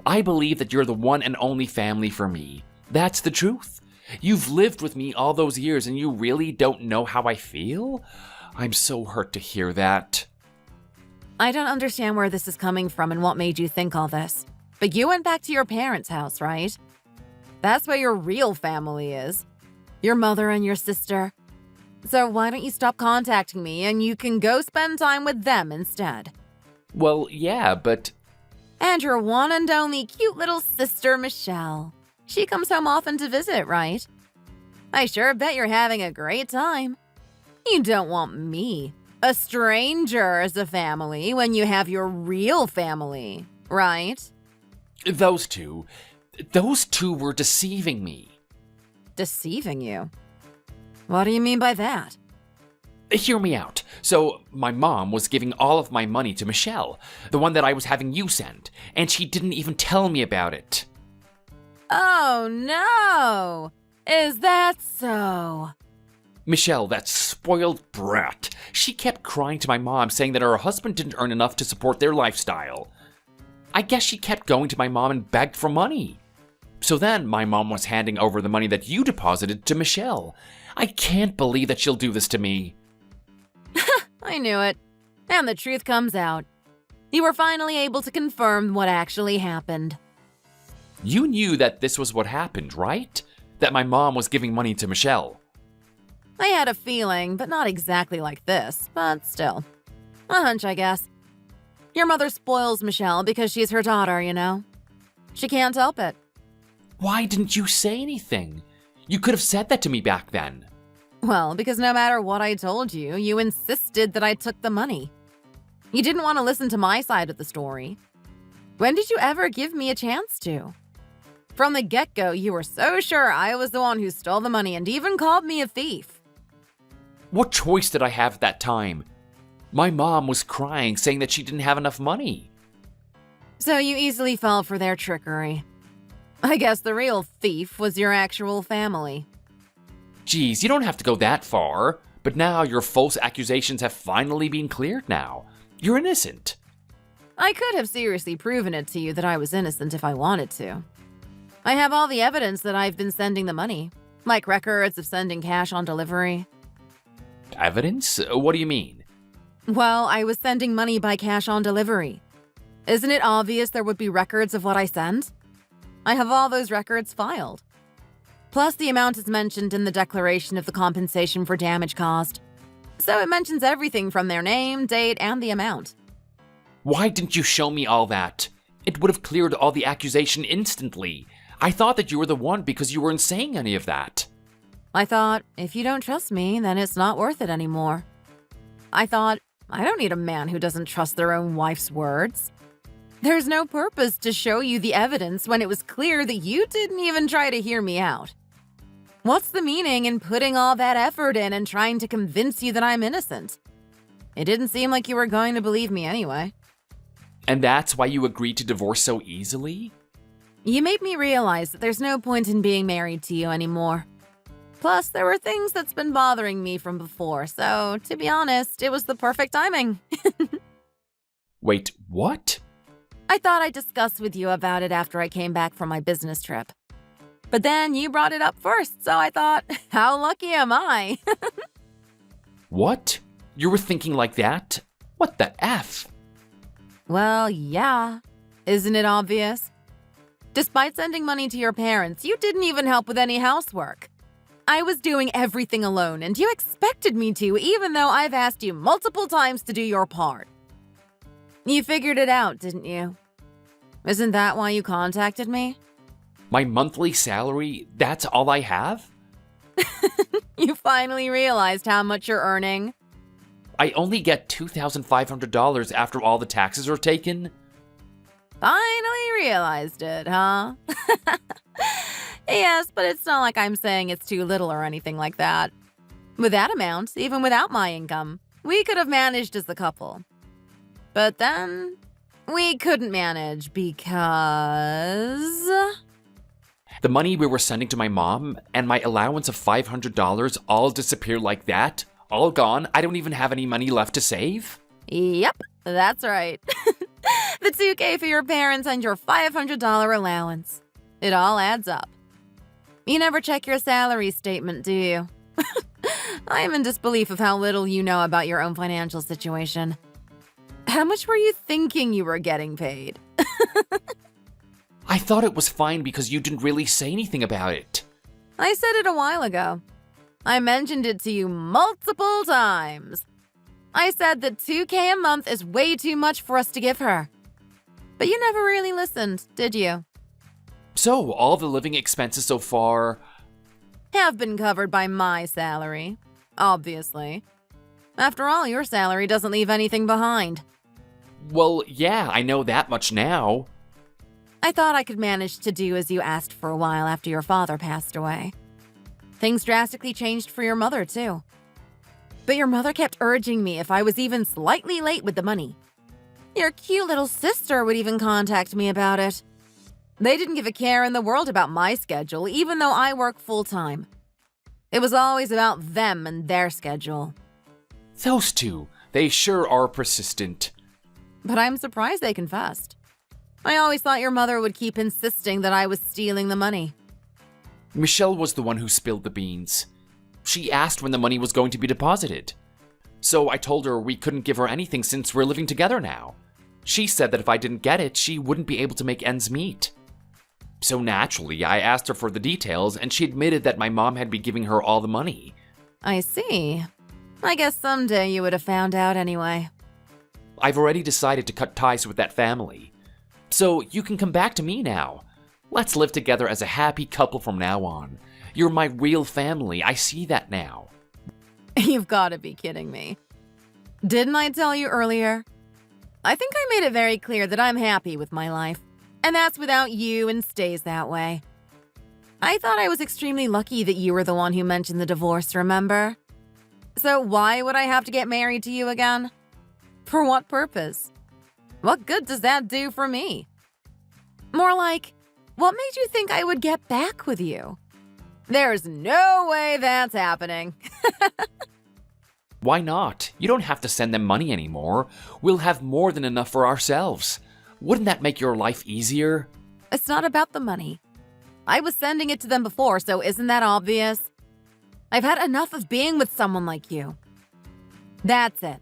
I believe that you're the one and only family for me. That's the truth. You've lived with me all those years and you really don't know how I feel? I'm so hurt to hear that. I don't understand where this is coming from and what made you think all this. But you went back to your parents' house, right? That's where your real family is. Your mother and your sister. So why don't you stop contacting me and you can go spend time with them instead? Well, yeah, but... And your one and only cute little sister, Michelle. She comes home often to visit, right? I sure bet you're having a great time. You don't want me, a stranger, as a family when you have your real family, right? Those two were deceiving me. Deceiving you? What do you mean by that? Hear me out. So, my mom was giving all of my money to Michelle, the one that I was having you send, and she didn't even tell me about it. Oh no! Is that so? Michelle, that spoiled brat, she kept crying to my mom saying that her husband didn't earn enough to support their lifestyle. I guess she kept going to my mom and begged for money. So then, my mom was handing over the money that you deposited to Michelle. I can't believe that she'll do this to me. I knew it. And the truth comes out. You were finally able to confirm what actually happened. You knew that this was what happened, right? That my mom was giving money to Michelle. I had a feeling, but not exactly like this, but still. A hunch, I guess. Your mother spoils Michelle because she's her daughter, you know? She can't help it. Why didn't you say anything? You could have said that to me back then. Well, because no matter what I told you, you insisted that I took the money. You didn't want to listen to my side of the story. When did you ever give me a chance to? From the get-go, you were so sure I was the one who stole the money and even called me a thief. What choice did I have at that time? My mom was crying, saying that she didn't have enough money. So you easily fell for their trickery. I guess the real thief was your actual family. Geez, you don't have to go that far. But now your false accusations have finally been cleared now. You're innocent. I could have seriously proven it to you that I was innocent if I wanted to. I have all the evidence that I've been sending the money, like records of sending cash on delivery. Evidence? What do you mean? Well, I was sending money by cash on delivery. Isn't it obvious there would be records of what I send? I have all those records filed. Plus, the amount is mentioned in the declaration of the compensation for damage caused. So it mentions everything from their name, date, and the amount. Why didn't you show me all that? It would have cleared all the accusation instantly. I thought that you were the one because you weren't saying any of that. I thought, if you don't trust me, then it's not worth it anymore. I thought, I don't need a man who doesn't trust their own wife's words. There's no purpose to show you the evidence when it was clear that you didn't even try to hear me out. What's the meaning in putting all that effort in and trying to convince you that I'm innocent? It didn't seem like you were going to believe me anyway. And that's why you agreed to divorce so easily? You made me realize that there's no point in being married to you anymore. Plus, there were things that's been bothering me from before, so to be honest, it was the perfect timing. Wait, what? I thought I'd discuss with you about it after I came back from my business trip. But then you brought it up first, so I thought, how lucky am I? What? You were thinking like that? What the F? Well, yeah. Isn't it obvious? Despite sending money to your parents, you didn't even help with any housework. I was doing everything alone, and you expected me to, even though I've asked you multiple times to do your part. You figured it out, didn't you? Isn't that why you contacted me? My monthly salary, that's all I have? You finally realized how much you're earning. I only get $2,500 after all the taxes are taken? Finally realized it, huh? Yes, but it's not like I'm saying it's too little or anything like that. With that amount, even without my income, we could have managed as a couple. But then, we couldn't manage because... The money we were sending to my mom and my allowance of $500 all disappeared like that? All gone? I don't even have any money left to save? Yep, that's right. The $2K for your parents and your $500 allowance. It all adds up. You never check your salary statement, do you? I am in disbelief of how little you know about your own financial situation. How much were you thinking you were getting paid? I thought it was fine because you didn't really say anything about it. I said it a while ago. I mentioned it to you multiple times. I said that $2K a month is way too much for us to give her. But you never really listened, did you? So, all the living expenses so far... Have been covered by my salary, obviously. After all, your salary doesn't leave anything behind. Well, yeah, I know that much now. I thought I could manage to do as you asked for a while after your father passed away. Things drastically changed for your mother, too. But your mother kept urging me if I was even slightly late with the money. Your cute little sister would even contact me about it. They didn't give a care in the world about my schedule, even though I work full-time. It was always about them and their schedule. Those two, they sure are persistent. But I'm surprised they confessed. I always thought your mother would keep insisting that I was stealing the money. Michelle was the one who spilled the beans. She asked when the money was going to be deposited. So I told her we couldn't give her anything since we're living together now. She said that if I didn't get it, she wouldn't be able to make ends meet. So naturally, I asked her for the details, and she admitted that my mom had been giving her all the money. I see. I guess someday you would have found out anyway. I've already decided to cut ties with that family. So you can come back to me now. Let's live together as a happy couple from now on. You're my real family, I see that now. You've got to be kidding me. Didn't I tell you earlier? I think I made it very clear that I'm happy with my life. And that's without you and stays that way. I thought I was extremely lucky that you were the one who mentioned the divorce, remember? So why would I have to get married to you again? For what purpose? What good does that do for me? More like, what made you think I would get back with you? There's no way that's happening. Why not? You don't have to send them money anymore. We'll have more than enough for ourselves. Wouldn't that make your life easier? It's not about the money. I was sending it to them before, so isn't that obvious? I've had enough of being with someone like you. That's it.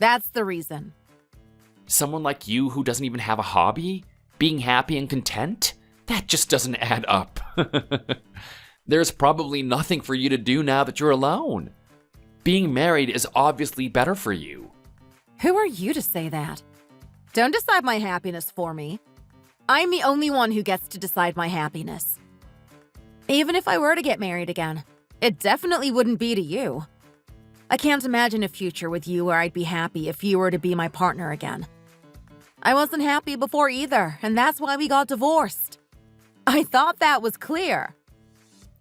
That's the reason. Someone like you who doesn't even have a hobby? Being happy and content? That just doesn't add up. There's probably nothing for you to do now that you're alone. Being married is obviously better for you. Who are you to say that? Don't decide my happiness for me. I'm the only one who gets to decide my happiness. Even if I were to get married again, it definitely wouldn't be to you. I can't imagine a future with you where I'd be happy if you were to be my partner again. I wasn't happy before either, and that's why we got divorced. I thought that was clear.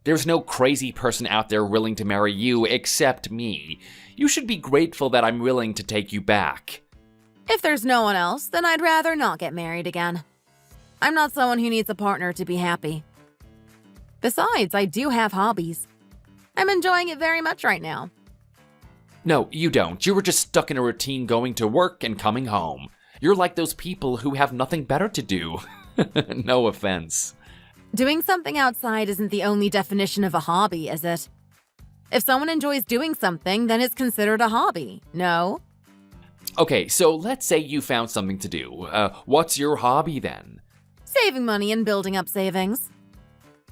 There's no crazy person out there willing to marry you except me. You should be grateful that I'm willing to take you back. If there's no one else, then I'd rather not get married again. I'm not someone who needs a partner to be happy. Besides, I do have hobbies. I'm enjoying it very much right now. No, you don't. You were just stuck in a routine going to work and coming home. You're like those people who have nothing better to do. No offense. Doing something outside isn't the only definition of a hobby, is it? If someone enjoys doing something, then it's considered a hobby, no? Okay, so let's say you found something to do. What's your hobby then? Saving money and building up savings.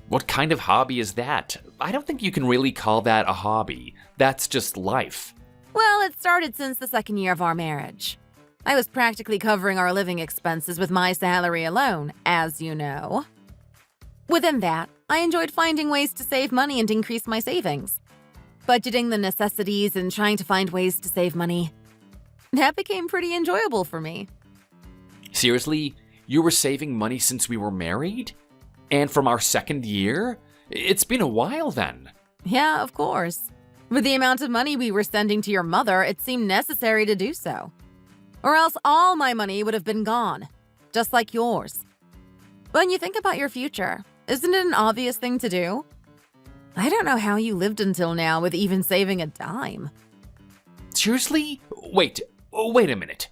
What kind of hobby is that? I don't think you can really call that a hobby. That's just life. Well, it started since the second year of our marriage. I was practically covering our living expenses with my salary alone, as you know. Within that, I enjoyed finding ways to save money and increase my savings. Budgeting the necessities and trying to find ways to save money. That became pretty enjoyable for me. Seriously? You were saving money since we were married? And from our second year? It's been a while then. Yeah, of course. With the amount of money we were sending to your mother, it seemed necessary to do so. Or else all my money would have been gone, just like yours. When you think about your future, isn't it an obvious thing to do? I don't know how you lived until now with even saving a dime. Seriously? Wait a minute.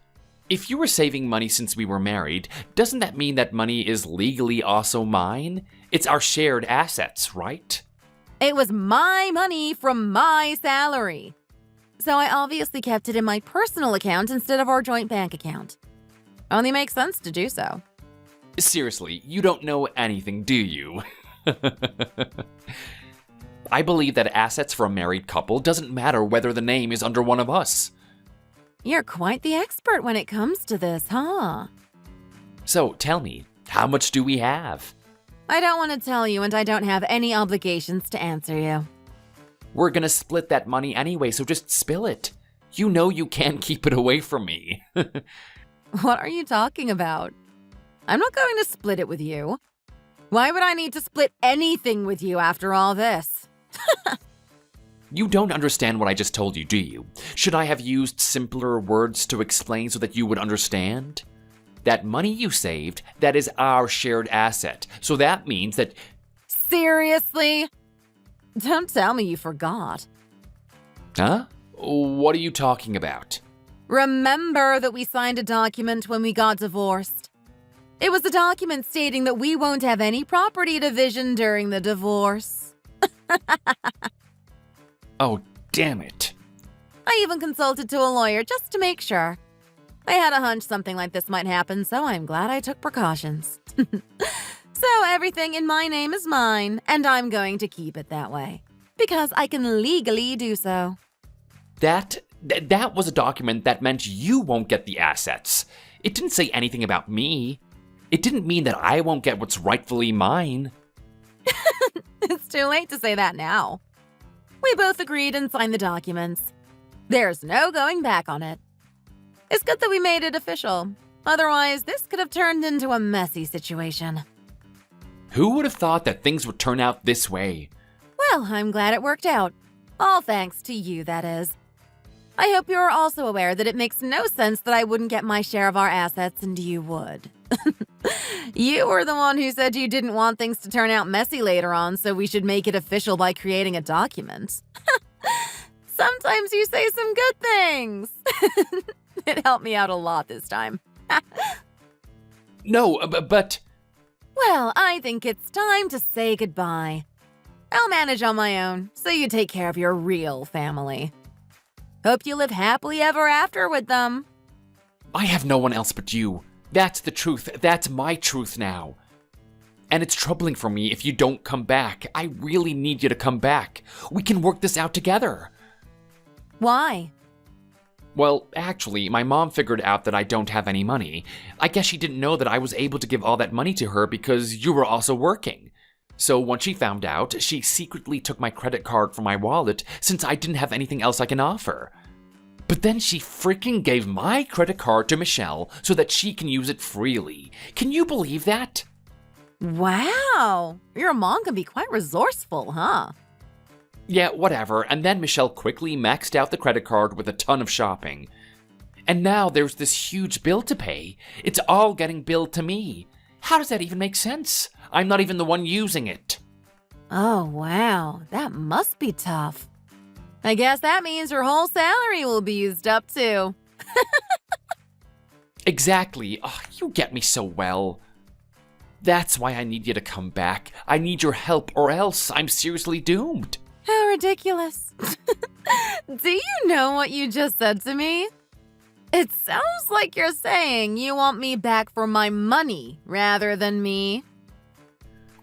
If you were saving money since we were married, doesn't that mean that money is legally also mine? It's our shared assets, right? It was my money from my salary. So I obviously kept it in my personal account instead of our joint bank account. Only makes sense to do so. Seriously, you don't know anything, do you? I believe that assets for a married couple doesn't matter whether the name is under one of us. You're quite the expert when it comes to this, huh? So tell me, how much do we have? I don't want to tell you, and I don't have any obligations to answer you. We're gonna split that money anyway, so just spill it. You know you can't keep it away from me. What are you talking about? I'm not going to split it with you. Why would I need to split anything with you after all this? You don't understand what I just told you, do you? Should I have used simpler words to explain so that you would understand? That money you saved, that is our shared asset. So that means that... Seriously? Don't tell me you forgot. Huh? What are you talking about? Remember that we signed a document when we got divorced. It was a document stating that we won't have any property division during the divorce. Oh, damn it. I even consulted to a lawyer just to make sure. I had a hunch something like this might happen, so I'm glad I took precautions. So everything in my name is mine, and I'm going to keep it that way. Because I can legally do so. That was a document that meant you won't get the assets. It didn't say anything about me. It didn't mean that I won't get what's rightfully mine. It's too late to say that now. We both agreed and signed the documents. There's no going back on it. It's good that we made it official. Otherwise, this could have turned into a messy situation. Who would have thought that things would turn out this way? Well, I'm glad it worked out. All thanks to you, that is. I hope you are also aware that it makes no sense that I wouldn't get my share of our assets and you would. You were the one who said you didn't want things to turn out messy later on, so we should make it official by creating a document. Sometimes you say some good things. It helped me out a lot this time. No, but... Well, I think it's time to say goodbye. I'll manage on my own, so you take care of your real family. Hope you live happily ever after with them. I have no one else but you. That's the truth. That's my truth now. And it's troubling for me if you don't come back. I really need you to come back. We can work this out together. Why? Well, actually, my mom figured out that I don't have any money. I guess she didn't know that I was able to give all that money to her because you were also working. So once she found out, she secretly took my credit card from my wallet since I didn't have anything else I can offer. But then she freaking gave my credit card to Michelle so that she can use it freely. Can you believe that? Wow, your mom can be quite resourceful, huh? Yeah, whatever. And then Michelle quickly maxed out the credit card with a ton of shopping. And now there's this huge bill to pay. It's all getting billed to me. How does that even make sense? I'm not even the one using it. Oh, wow. That must be tough. I guess that means your whole salary will be used up too. Exactly. Oh, you get me so well. That's why I need you to come back. I need your help, or else I'm seriously doomed. How ridiculous. Do you know what you just said to me? It sounds like you're saying you want me back for my money rather than me.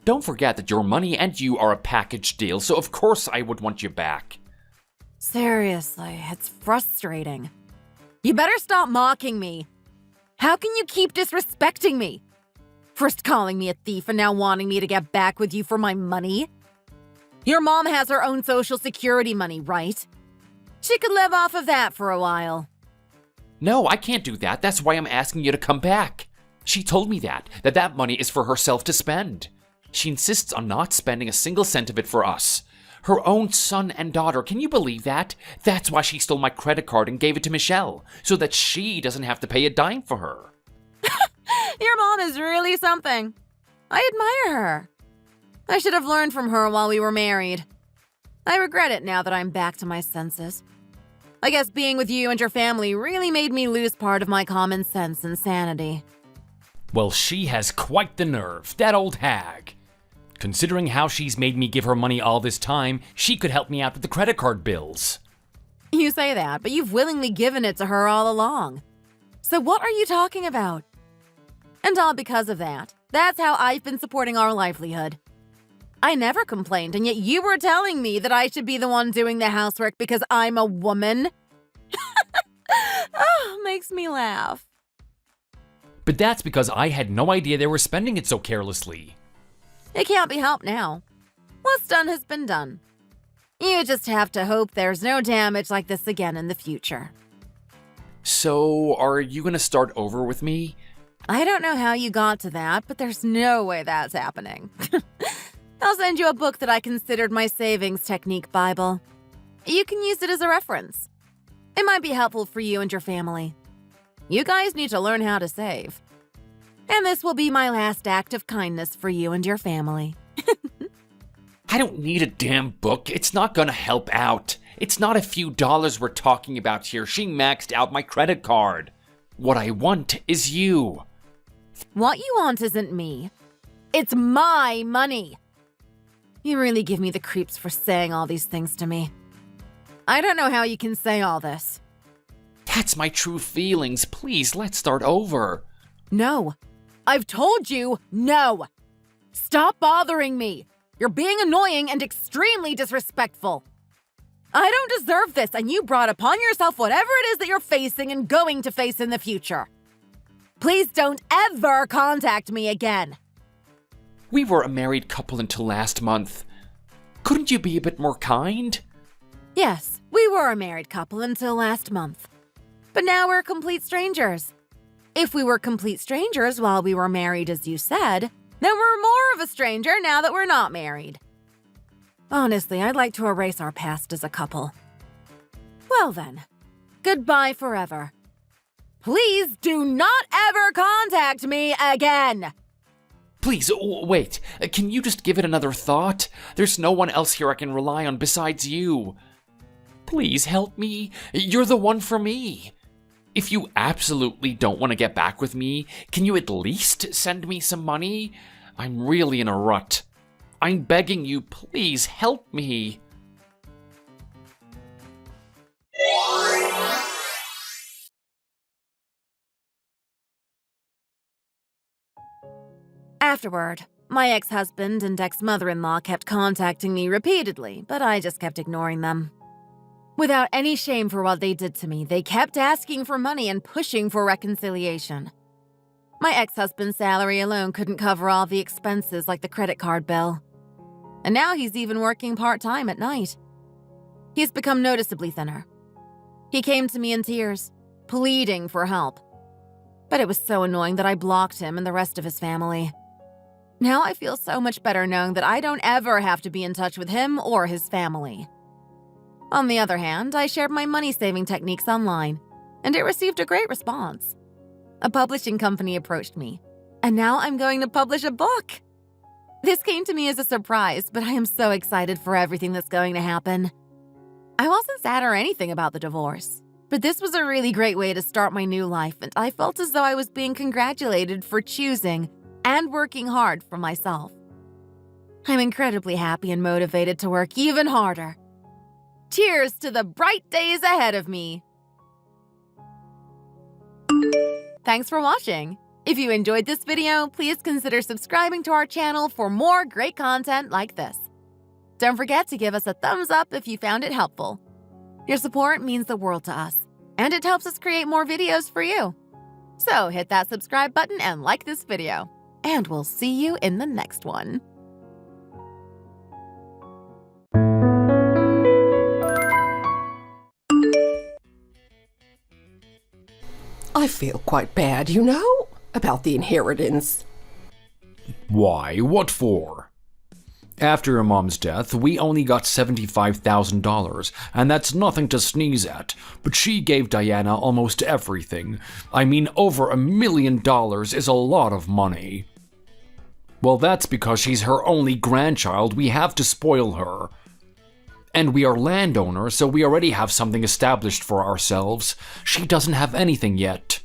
Don't forget that your money and you are a package deal, so of course I would want you back. Seriously, it's frustrating. You better stop mocking me. How can you keep disrespecting me? First calling me a thief and now wanting me to get back with you for my money? Your mom has her own social security money, right? She could live off of that for a while. No, I can't do that. That's why I'm asking you to come back. She told me that money is for herself to spend. She insists on not spending a single cent of it for us. Her own son and daughter, can you believe that? That's why she stole my credit card and gave it to Michelle, so that she doesn't have to pay a dime for her. Your mom is really something. I admire her. I should have learned from her while we were married. I regret it now that I'm back to my senses. I guess being with you and your family really made me lose part of my common sense and sanity. Well, she has quite the nerve, that old hag. Considering how she's made me give her money all this time, she could help me out with the credit card bills. You say that, but you've willingly given it to her all along. So what are you talking about? And all because of that. That's how I've been supporting our livelihood. I never complained, and yet you were telling me that I should be the one doing the housework because I'm a woman. Oh, makes me laugh. But that's because I had no idea they were spending it so carelessly. It can't be helped now. What's done has been done. You just have to hope there's no damage like this again in the future. So, are you gonna start over with me? I don't know how you got to that, but there's no way that's happening. I'll send you a book that I considered my savings technique Bible. You can use it as a reference. It might be helpful for you and your family. You guys need to learn how to save. And this will be my last act of kindness for you and your family. I don't need a damn book. It's not gonna help out. It's not a few dollars we're talking about here. She maxed out my credit card. What I want is you. What you want isn't me. It's my money. You really give me the creeps for saying all these things to me. I don't know how you can say all this. That's my true feelings. Please, let's start over. No. I've told you no. Stop bothering me. You're being annoying and extremely disrespectful. I don't deserve this, and you brought upon yourself whatever it is that you're facing and going to face in the future. Please don't ever contact me again. We were a married couple until last month. Couldn't you be a bit more kind? Yes, we were a married couple until last month. But now we're complete strangers. If we were complete strangers while we were married, as you said, then we're more of a stranger now that we're not married. Honestly, I'd like to erase our past as a couple. Well then, goodbye forever. Please do not ever contact me again! Please, wait. Can you just give it another thought? There's no one else here I can rely on besides you. Please help me. You're the one for me. If you absolutely don't want to get back with me, can you at least send me some money? I'm really in a rut. I'm begging you, please help me. Afterward, my ex-husband and ex-mother-in-law kept contacting me repeatedly, but I just kept ignoring them. Without any shame for what they did to me, they kept asking for money and pushing for reconciliation. My ex-husband's salary alone couldn't cover all the expenses like the credit card bill. And now he's even working part-time at night. He's become noticeably thinner. He came to me in tears, pleading for help. But it was so annoying that I blocked him and the rest of his family. Now I feel so much better knowing that I don't ever have to be in touch with him or his family. On the other hand, I shared my money-saving techniques online, and it received a great response. A publishing company approached me, and now I'm going to publish a book. This came to me as a surprise, but I am so excited for everything that's going to happen. I wasn't sad or anything about the divorce, but this was a really great way to start my new life, and I felt as though I was being congratulated for choosing and working hard for myself. I'm incredibly happy and motivated to work even harder. Cheers to the bright days ahead of me! Thanks for watching. If you enjoyed this video, please consider subscribing to our channel for more great content like this. Don't forget to give us a thumbs up if you found it helpful. Your support means the world to us, and it helps us create more videos for you. So hit that subscribe button and like this video, and we'll see you in the next one. I feel quite bad, you know, about the inheritance. Why? What for? After your mom's death, we only got $75,000, and that's nothing to sneeze at. But she gave Diana almost everything. I mean, over $1 million is a lot of money. Well, that's because she's her only grandchild. We have to spoil her. And we are landowners, so we already have something established for ourselves. She doesn't have anything yet.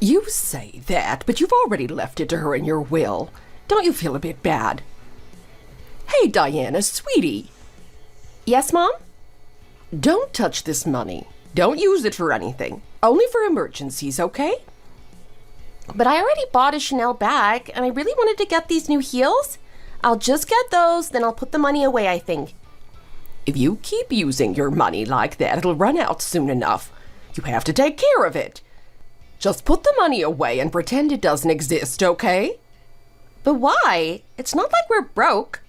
You say that, but you've already left it to her in your will. Don't you feel a bit bad? Hey, Diana, sweetie. Yes, Mom? Don't touch this money. Don't use it for anything. Only for emergencies, okay? But I already bought a Chanel bag, and I really wanted to get these new heels. I'll just get those, then I'll put the money away, I think. If you keep using your money like that, it'll run out soon enough. You have to take care of it. Just put the money away and pretend it doesn't exist, okay? But why? It's not like we're broke.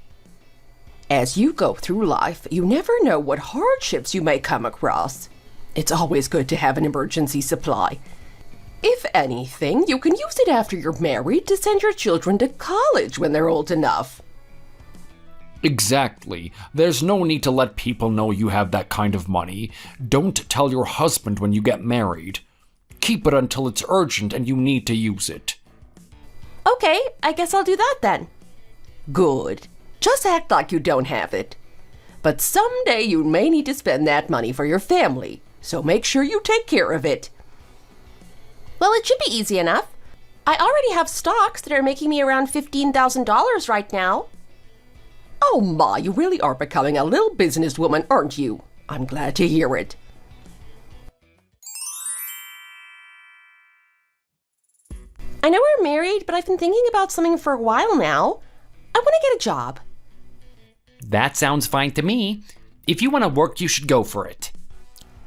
As you go through life, you never know what hardships you may come across. It's always good to have an emergency supply. If anything, you can use it after you're married to send your children to college when they're old enough. Exactly. There's no need to let people know you have that kind of money. Don't tell your husband when you get married. Keep it until it's urgent and you need to use it. Okay, I guess I'll do that then. Good. Just act like you don't have it. But someday you may need to spend that money for your family, so make sure you take care of it. Well, it should be easy enough. I already have stocks that are making me around $15,000 right now. Oh my, you really are becoming a little businesswoman, aren't you? I'm glad to hear it. I know we're married, but I've been thinking about something for a while now. I want to get a job. That sounds fine to me. If you want to work, you should go for it.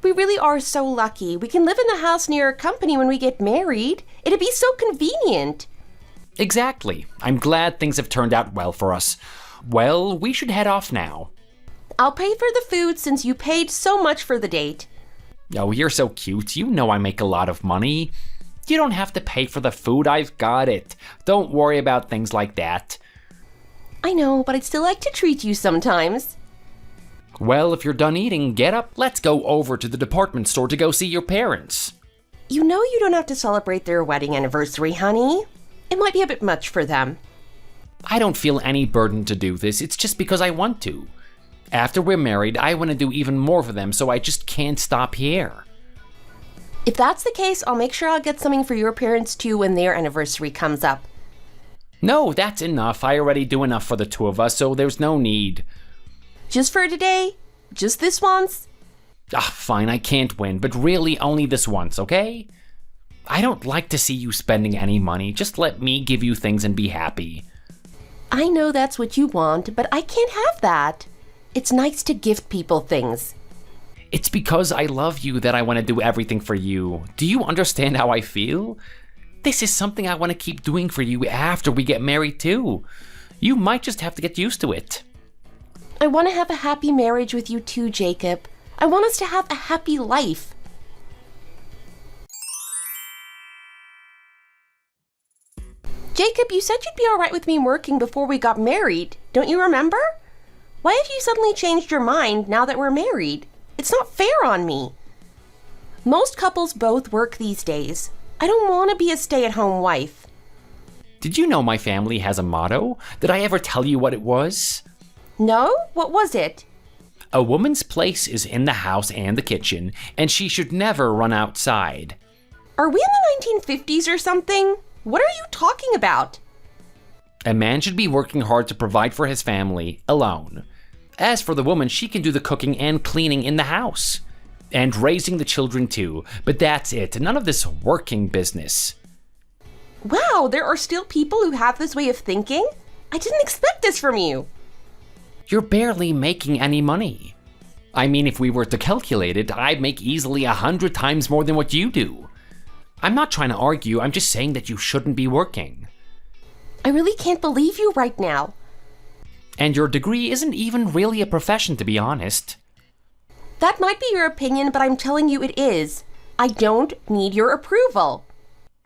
We really are so lucky. We can live in the house near a company when we get married. It'd be so convenient. Exactly. I'm glad things have turned out well for us. Well, we should head off now. I'll pay for the food since you paid so much for the date. Oh, you're so cute. You know I make a lot of money. You don't have to pay for the food. I've got it. Don't worry about things like that. I know, but I'd still like to treat you sometimes. Well, if you're done eating, get up. Let's go over to the department store to go see your parents. You know you don't have to celebrate their wedding anniversary, honey. It might be a bit much for them. I don't feel any burden to do this. It's just because I want to. After we're married, I want to do even more for them, so I just can't stop here. If that's the case, I'll make sure I'll get something for your parents too when their anniversary comes up. No, that's enough. I already do enough for the two of us, so there's no need. Just for today? Just this once? Fine, I can't win, but really only this once, okay? I don't like to see you spending any money. Just let me give you things and be happy. I know that's what you want, but I can't have that. It's nice to gift people things. It's because I love you that I want to do everything for you. Do you understand how I feel? This is something I want to keep doing for you after we get married too. You might just have to get used to it. I want to have a happy marriage with you too, Jacob. I want us to have a happy life. Jacob, you said you'd be all right with me working before we got married. Don't you remember? Why have you suddenly changed your mind now that we're married? It's not fair on me. Most couples both work these days. I don't want to be a stay-at-home wife. Did you know my family has a motto? Did I ever tell you what it was? No? What was it? A woman's place is in the house and the kitchen, and she should never run outside. Are we in the 1950s or something? What are you talking about? A man should be working hard to provide for his family, alone. As for the woman, she can do the cooking and cleaning in the house. And raising the children too, but that's it. None of this working business. Wow, there are still people who have this way of thinking? I didn't expect this from you. You're barely making any money. I mean, if we were to calculate it, I'd make easily 100 times more than what you do. I'm not trying to argue, I'm just saying that you shouldn't be working. I really can't believe you right now. And your degree isn't even really a profession, to be honest. That might be your opinion, but I'm telling you it is. I don't need your approval.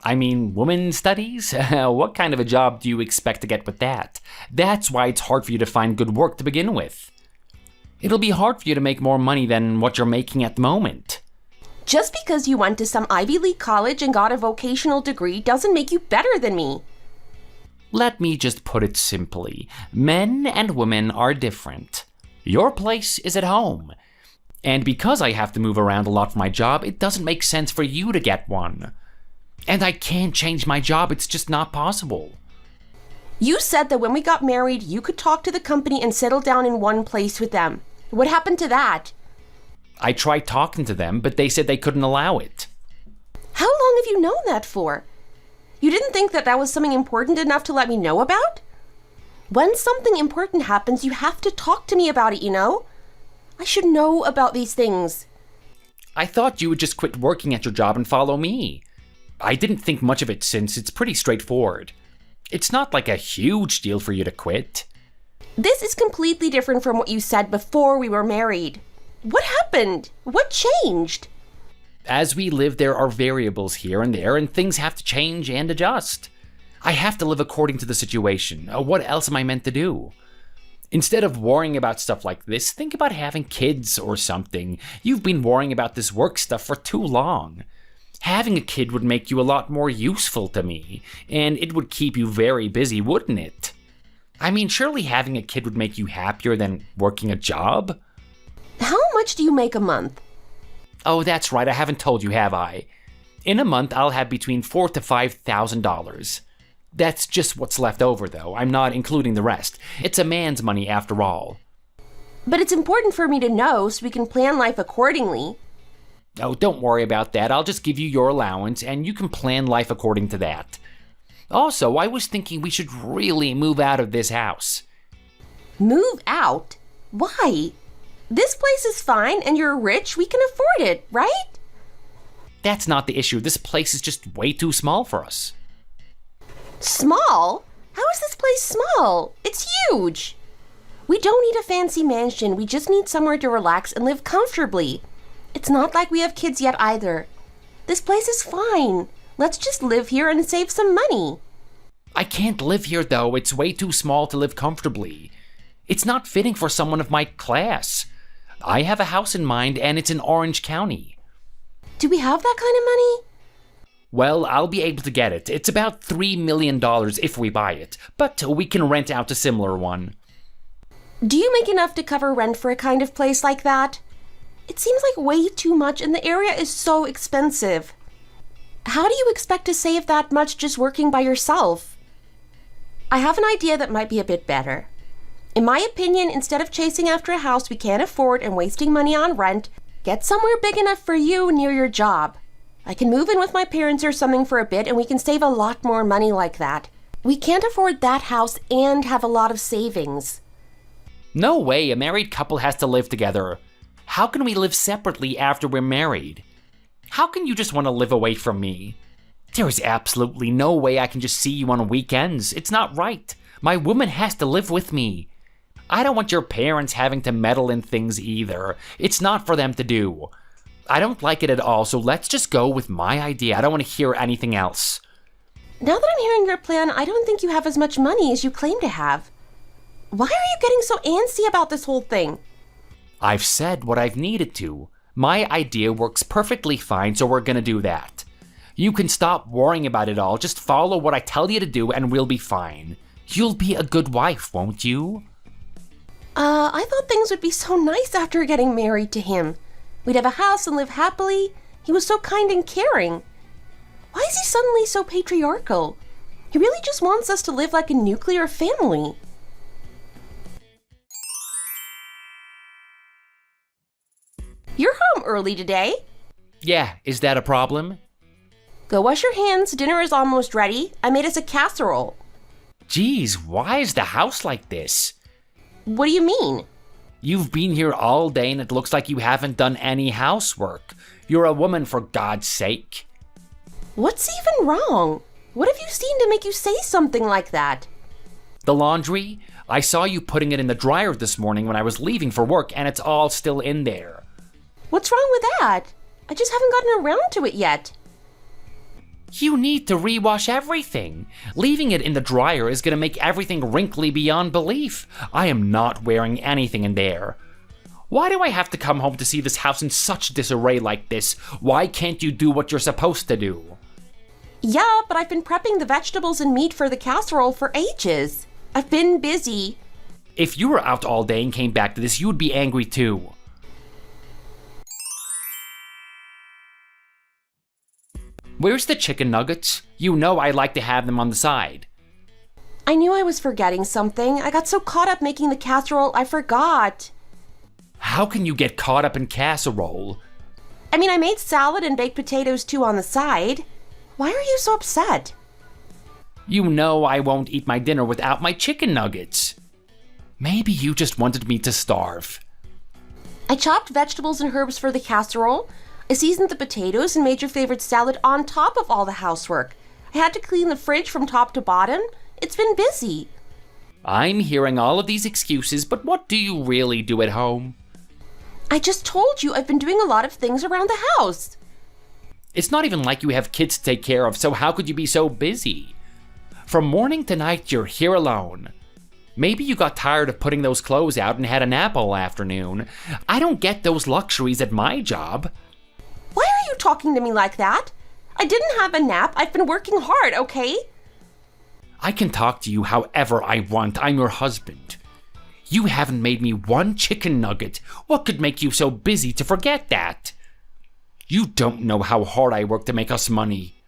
I mean, women's studies? What kind of a job do you expect to get with that? That's why it's hard for you to find good work to begin with. It'll be hard for you to make more money than what you're making at the moment. Just because you went to some Ivy League college and got a vocational degree doesn't make you better than me. Let me just put it simply. Men and women are different. Your place is at home. And because I have to move around a lot for my job, it doesn't make sense for you to get one. And I can't change my job, it's just not possible. You said that when we got married, you could talk to the company and settle down in one place with them. What happened to that? I tried talking to them, but they said they couldn't allow it. How long have you known that for? You didn't think that that was something important enough to let me know about? When something important happens, you have to talk to me about it, you know? I should know about these things. I thought you would just quit working at your job and follow me. I didn't think much of it since it's pretty straightforward. It's not like a huge deal for you to quit. This is completely different from what you said before we were married. What happened? What changed? As we live, there are variables here and there, and things have to change and adjust. I have to live according to the situation. What else am I meant to do? Instead of worrying about stuff like this, think about having kids or something. You've been worrying about this work stuff for too long. Having a kid would make you a lot more useful to me, and it would keep you very busy, wouldn't it? I mean, surely having a kid would make you happier than working a job? How much do you make a month? Oh, that's right, I haven't told you, have I? In a month, I'll have between $4,000 to $5,000. That's just what's left over, though. I'm not including the rest. It's a man's money, after all. But it's important for me to know so we can plan life accordingly. Oh, don't worry about that. I'll just give you your allowance, and you can plan life according to that. Also, I was thinking we should really move out of this house. Move out? Why? This place is fine, and you're rich. We can afford it, right? That's not the issue. This place is just way too small for us. Small? How is this place small? It's huge. We don't need a fancy mansion. We just need somewhere to relax and live comfortably. It's not like we have kids yet either. This place is fine. Let's just live here and save some money. I can't live here, though. It's way too small to live comfortably. It's not fitting for someone of my class. I have a house in mind, and it's in Orange County. Do we have that kind of money? Well, I'll be able to get it. It's about $3 million if we buy it, but we can rent out a similar one. Do you make enough to cover rent for a kind of place like that? It seems like way too much, and the area is so expensive. How do you expect to save that much just working by yourself? I have an idea that might be a bit better. In my opinion, instead of chasing after a house we can't afford and wasting money on rent, get somewhere big enough for you near your job. I can move in with my parents or something for a bit, and we can save a lot more money like that. We can't afford that house and have a lot of savings. No way, a married couple has to live together. How can we live separately after we're married? How can you just want to live away from me? There is absolutely no way I can just see you on weekends. It's not right. My woman has to live with me. I don't want your parents having to meddle in things either. It's not for them to do. I don't like it at all, so let's just go with my idea. I don't want to hear anything else. Now that I'm hearing your plan, I don't think you have as much money as you claim to have. Why are you getting so antsy about this whole thing? I've said what I've needed to. My idea works perfectly fine, so we're gonna do that. You can stop worrying about it all. Just follow what I tell you to do and we'll be fine. You'll be a good wife, won't you? I thought things would be so nice after getting married to him. We'd have a house and live happily. He was so kind and caring. Why is he suddenly so patriarchal? He really just wants us to live like a nuclear family. You're home early today. Yeah, is that a problem? Go wash your hands. Dinner is almost ready. I made us a casserole. Geez, why is the house like this? What do you mean? You've been here all day and it looks like you haven't done any housework. You're a woman, for God's sake. What's even wrong? What have you seen to make you say something like that? The laundry? I saw you putting it in the dryer this morning when I was leaving for work and it's all still in there. What's wrong with that? I just haven't gotten around to it yet. You need to rewash everything. Leaving it in the dryer is gonna make everything wrinkly beyond belief. I am not wearing anything in there. Why do I have to come home to see this house in such disarray like this? Why can't you do what you're supposed to do? Yeah, but I've been prepping the vegetables and meat for the casserole for ages. I've been busy. If you were out all day and came back to this, you'd be angry too. Where's the chicken nuggets? You know I like to have them on the side. I knew I was forgetting something. I got so caught up making the casserole, I forgot. How can you get caught up in casserole? I mean, I made salad and baked potatoes too on the side. Why are you so upset? You know I won't eat my dinner without my chicken nuggets. Maybe you just wanted me to starve. I chopped vegetables and herbs for the casserole. I seasoned the potatoes and made your favorite salad on top of all the housework. I had to clean the fridge from top to bottom. It's been busy. I'm hearing all of these excuses, but what do you really do at home? I just told you I've been doing a lot of things around the house. It's not even like you have kids to take care of, so how could you be so busy? From morning to night, you're here alone. Maybe you got tired of putting those clothes out and had a nap all afternoon. I don't get those luxuries at my job. Why are you talking to me like that? I didn't have a nap. I've been working hard, okay? I can talk to you however I want. I'm your husband. You haven't made me one chicken nugget. What could make you so busy to forget that? You don't know how hard I work to make us money.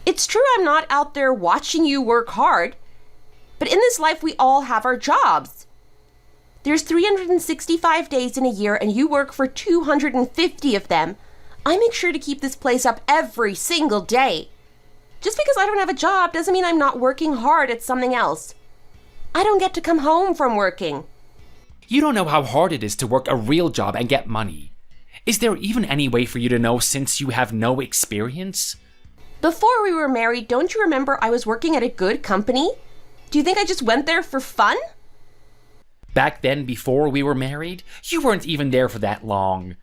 It's true I'm not out there watching you work hard, but in this life we all have our jobs. There's 365 days in a year and you work for 250 of them. I make sure to keep this place up every single day. Just because I don't have a job doesn't mean I'm not working hard at something else. I don't get to come home from working. You don't know how hard it is to work a real job and get money. Is there even any way for you to know since you have no experience? Before we were married, don't you remember I was working at a good company? Do you think I just went there for fun? Back then, before we were married, you weren't even there for that long.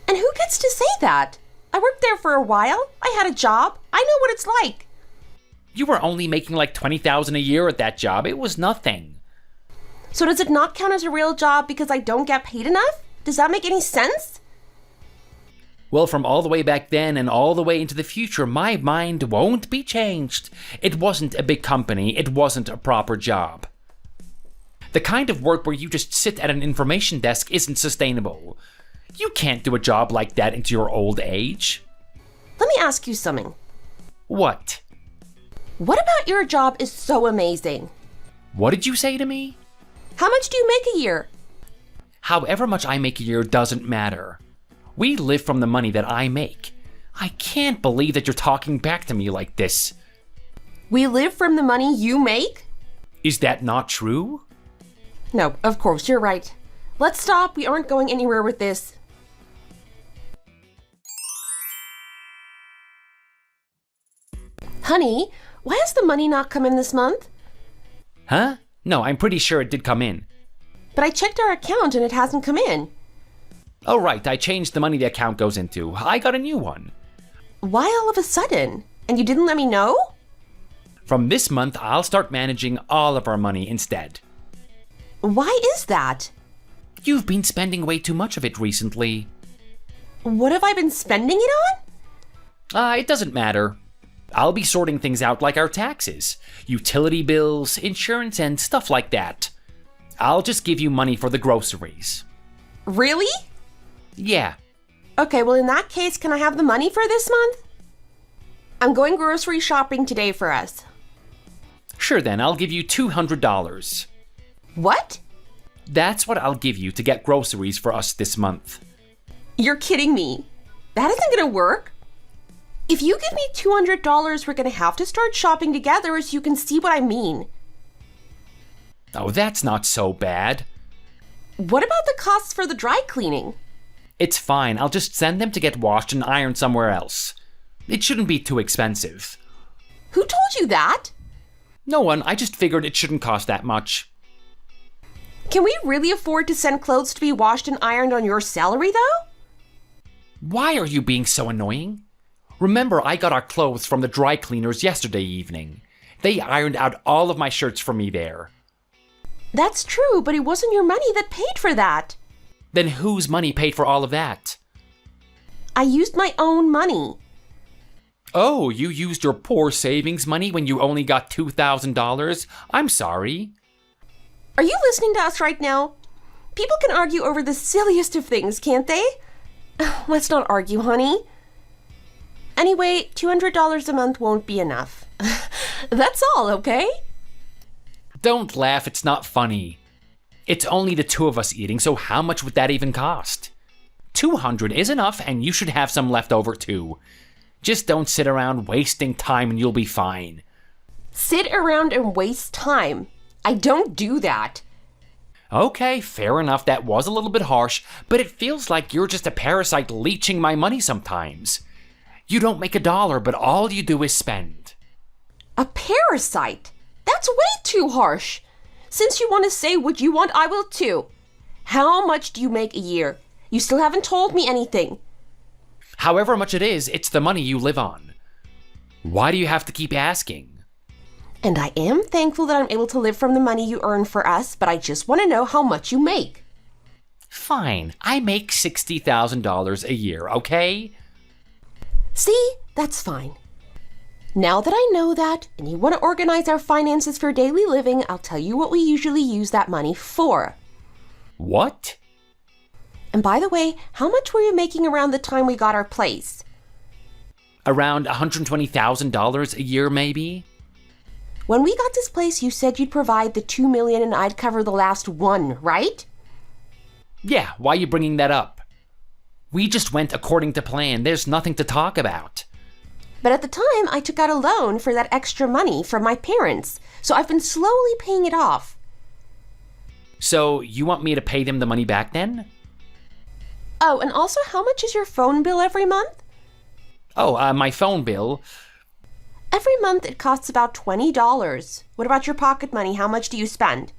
And who gets to say that? I worked there for a while. I had a job. I know what it's like. You were only making like $20,000 a year at that job. It was nothing. So does it not count as a real job because I don't get paid enough? Does that make any sense? Well, from all the way back then and all the way into the future, my mind won't be changed. It wasn't a big company. It wasn't a proper job. The kind of work where you just sit at an information desk isn't sustainable. You can't do a job like that into your old age. Let me ask you something. What? What about your job is so amazing? What did you say to me? How much do you make a year? However much I make a year doesn't matter. We live from the money that I make. I can't believe that you're talking back to me like this. We live from the money you make? Is that not true? No, of course, you're right. Let's stop. We aren't going anywhere with this. Honey, why has the money not come in this month? Huh? No, I'm pretty sure it did come in. But I checked our account and it hasn't come in. Oh right, I changed the money the account goes into. I got a new one. Why all of a sudden? And you didn't let me know? From this month, I'll start managing all of our money instead. Why is that? You've been spending way too much of it recently. What have I been spending it on? It doesn't matter. I'll be sorting things out like our taxes, utility bills, insurance, and stuff like that. I'll just give you money for the groceries. Really? Yeah. Okay, well in that case, can I have the money for this month? I'm going grocery shopping today for us. Sure then, I'll give you $200. What? That's what I'll give you to get groceries for us this month. You're kidding me. That isn't gonna work. If you give me $200, we're gonna have to start shopping together so you can see what I mean. Oh, that's not so bad. What about the costs for the dry cleaning? It's fine, I'll just send them to get washed and ironed somewhere else. It shouldn't be too expensive. Who told you that? No one, I just figured it shouldn't cost that much. Can we really afford to send clothes to be washed and ironed on your salary, though? Why are you being so annoying? Remember, I got our clothes from the dry cleaners yesterday evening. They ironed out all of my shirts for me there. That's true, but it wasn't your money that paid for that. Then whose money paid for all of that? I used my own money. Oh, you used your poor savings money when you only got $2,000? I'm sorry. Are you listening to us right now? People can argue over the silliest of things, can't they? Let's not argue, honey. Anyway, $200 a month won't be enough. That's all, okay? Don't laugh, it's not funny. It's only the two of us eating, so how much would that even cost? $200 is enough, and you should have some left over too. Just don't sit around wasting time and you'll be fine. Sit around and waste time? I don't do that. Okay, fair enough, that was a little bit harsh, but it feels like you're just a parasite leeching my money sometimes. You don't make $1, but all you do is spend. A parasite? That's way too harsh. Since you want to say what you want, I will too. How much do you make a year? You still haven't told me anything. However much it is, it's the money you live on. Why do you have to keep asking? And I am thankful that I'm able to live from the money you earn for us, but I just want to know how much you make. Fine, I make $60,000 a year, okay? See, that's fine. Now that I know that, and you want to organize our finances for daily living, I'll tell you what we usually use that money for. What? And by the way, how much were you making around the time we got our place? Around $120,000 a year, maybe? When we got this place, you said you'd provide the $2 million and I'd cover the last one, right? Yeah, why are you bringing that up? We just went according to plan. There's nothing to talk about. But at the time, I took out a loan for that extra money from my parents, so I've been slowly paying it off. So you want me to pay them the money back then? Oh, and also, how much is your phone bill every month? Oh, my phone bill. Every month it costs about $20. What about your pocket money? How much do you spend?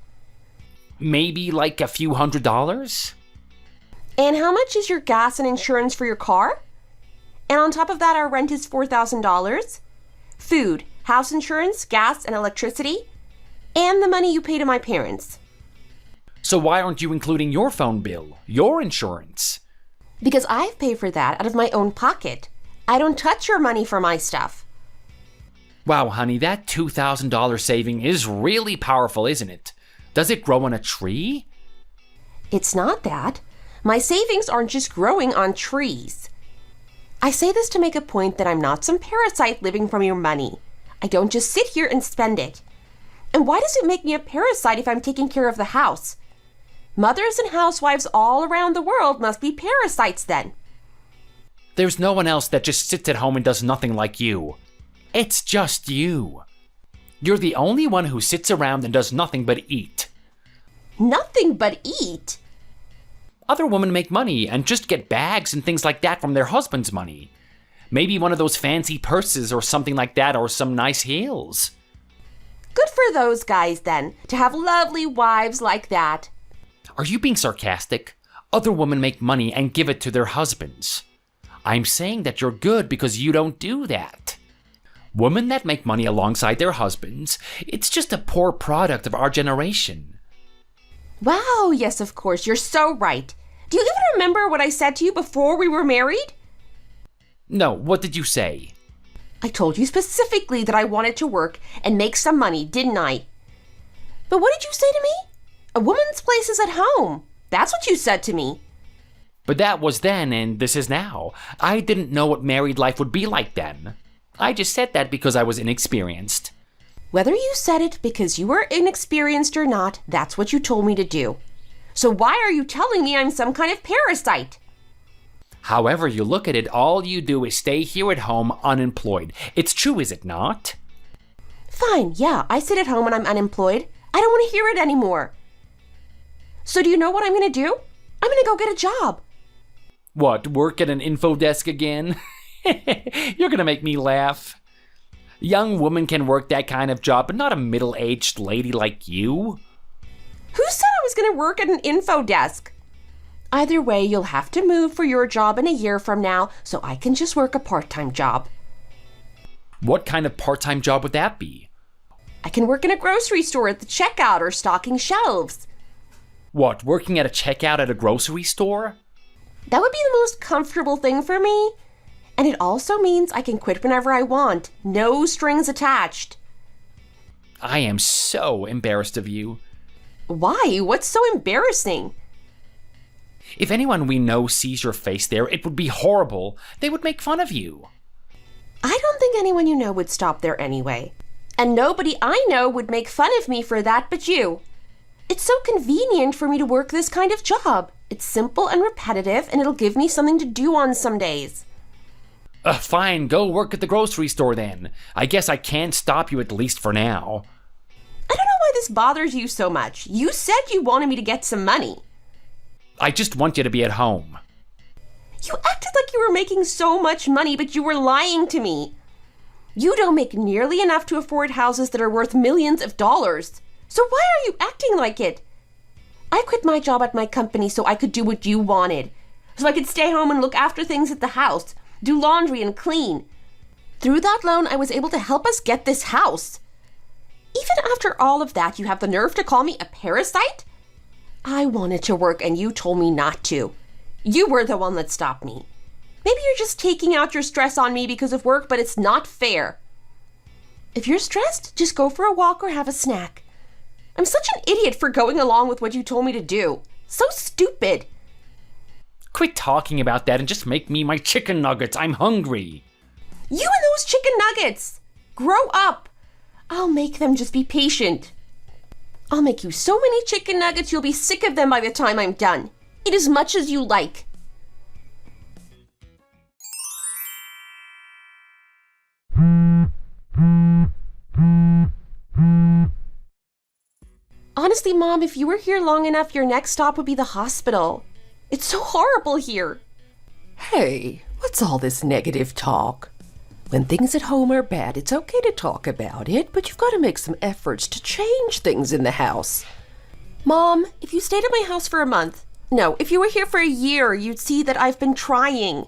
Maybe like a few $100s? And how much is your gas and insurance for your car? And on top of that, our rent is $4,000. Food, house insurance, gas, and electricity. And the money you pay to my parents. So why aren't you including your phone bill, your insurance? Because I've paid for that out of my own pocket. I don't touch your money for my stuff. Wow, honey, that $2,000 saving is really powerful, isn't it? Does it grow on a tree? It's not that. My savings aren't just growing on trees. I say this to make a point that I'm not some parasite living from your money. I don't just sit here and spend it. And why does it make me a parasite if I'm taking care of the house? Mothers and housewives all around the world must be parasites then. There's no one else that just sits at home and does nothing like you. It's just you. You're the only one who sits around and does nothing but eat. Nothing but eat? Other women make money and just get bags and things like that from their husband's money. Maybe one of those fancy purses or something like that, or some nice heels. Good for those guys then, to have lovely wives like that. Are you being sarcastic? Other women make money and give it to their husbands. I'm saying that you're good because you don't do that. Women that make money alongside their husbands, it's just a poor product of our generation. Wow, yes, of course, you're so right. Do you even remember what I said to you before we were married? No, what did you say? I told you specifically that I wanted to work and make some money, didn't I? But what did you say to me? A woman's place is at home. That's what you said to me. But that was then and this is now. I didn't know what married life would be like then. I just said that because I was inexperienced. Whether you said it because you were inexperienced or not, that's what you told me to do. So why are you telling me I'm some kind of parasite? However you look at it, all you do is stay here at home unemployed. It's true, is it not? Fine, yeah, I sit at home and I'm unemployed. I don't want to hear it anymore. So do you know what I'm going to do? I'm going to go get a job. What, work at an info desk again? You're going to make me laugh. Young woman can work that kind of job, but not a middle-aged lady like you. Who said I was going to work at an info desk? Either way, you'll have to move for your job in a year from now, so I can just work a part-time job. What kind of part-time job would that be? I can work in a grocery store at the checkout or stocking shelves. What, working at a checkout at a grocery store? That would be the most comfortable thing for me. And it also means I can quit whenever I want. No strings attached. I am so embarrassed of you. Why? What's so embarrassing? If anyone we know sees your face there, it would be horrible. They would make fun of you. I don't think anyone you know would stop there anyway. And nobody I know would make fun of me for that but you. It's so convenient for me to work this kind of job. It's simple and repetitive, and it'll give me something to do on some days. Fine, go work at the grocery store then. I guess I can't stop you, at least for now. I don't know why this bothers you so much. You said you wanted me to get some money. I just want you to be at home. You acted like you were making so much money, but you were lying to me. You don't make nearly enough to afford houses that are worth millions of dollars. So why are you acting like it? I quit my job at my company so I could do what you wanted. So I could stay home and look after things at the house, do laundry and clean. Through that loan, I was able to help us get this house. Even after all of that, you have the nerve to call me a parasite? I wanted to work and you told me not to. You were the one that stopped me. Maybe you're just taking out your stress on me because of work, but it's not fair. If you're stressed, just go for a walk or have a snack. I'm such an idiot for going along with what you told me to do. So stupid. Quit talking about that and just make me my chicken nuggets. I'm hungry. You and those chicken nuggets! Grow up! I'll make them, just be patient. I'll make you so many chicken nuggets you'll be sick of them by the time I'm done. Eat as much as you like. Honestly, Mom, if you were here long enough, your next stop would be the hospital. It's so horrible here. Hey, what's all this negative talk? When things at home are bad, it's okay to talk about it, but you've got to make some efforts to change things in the house. Mom, if you stayed at my house for a month, no, if you were here for a year, you'd see that I've been trying.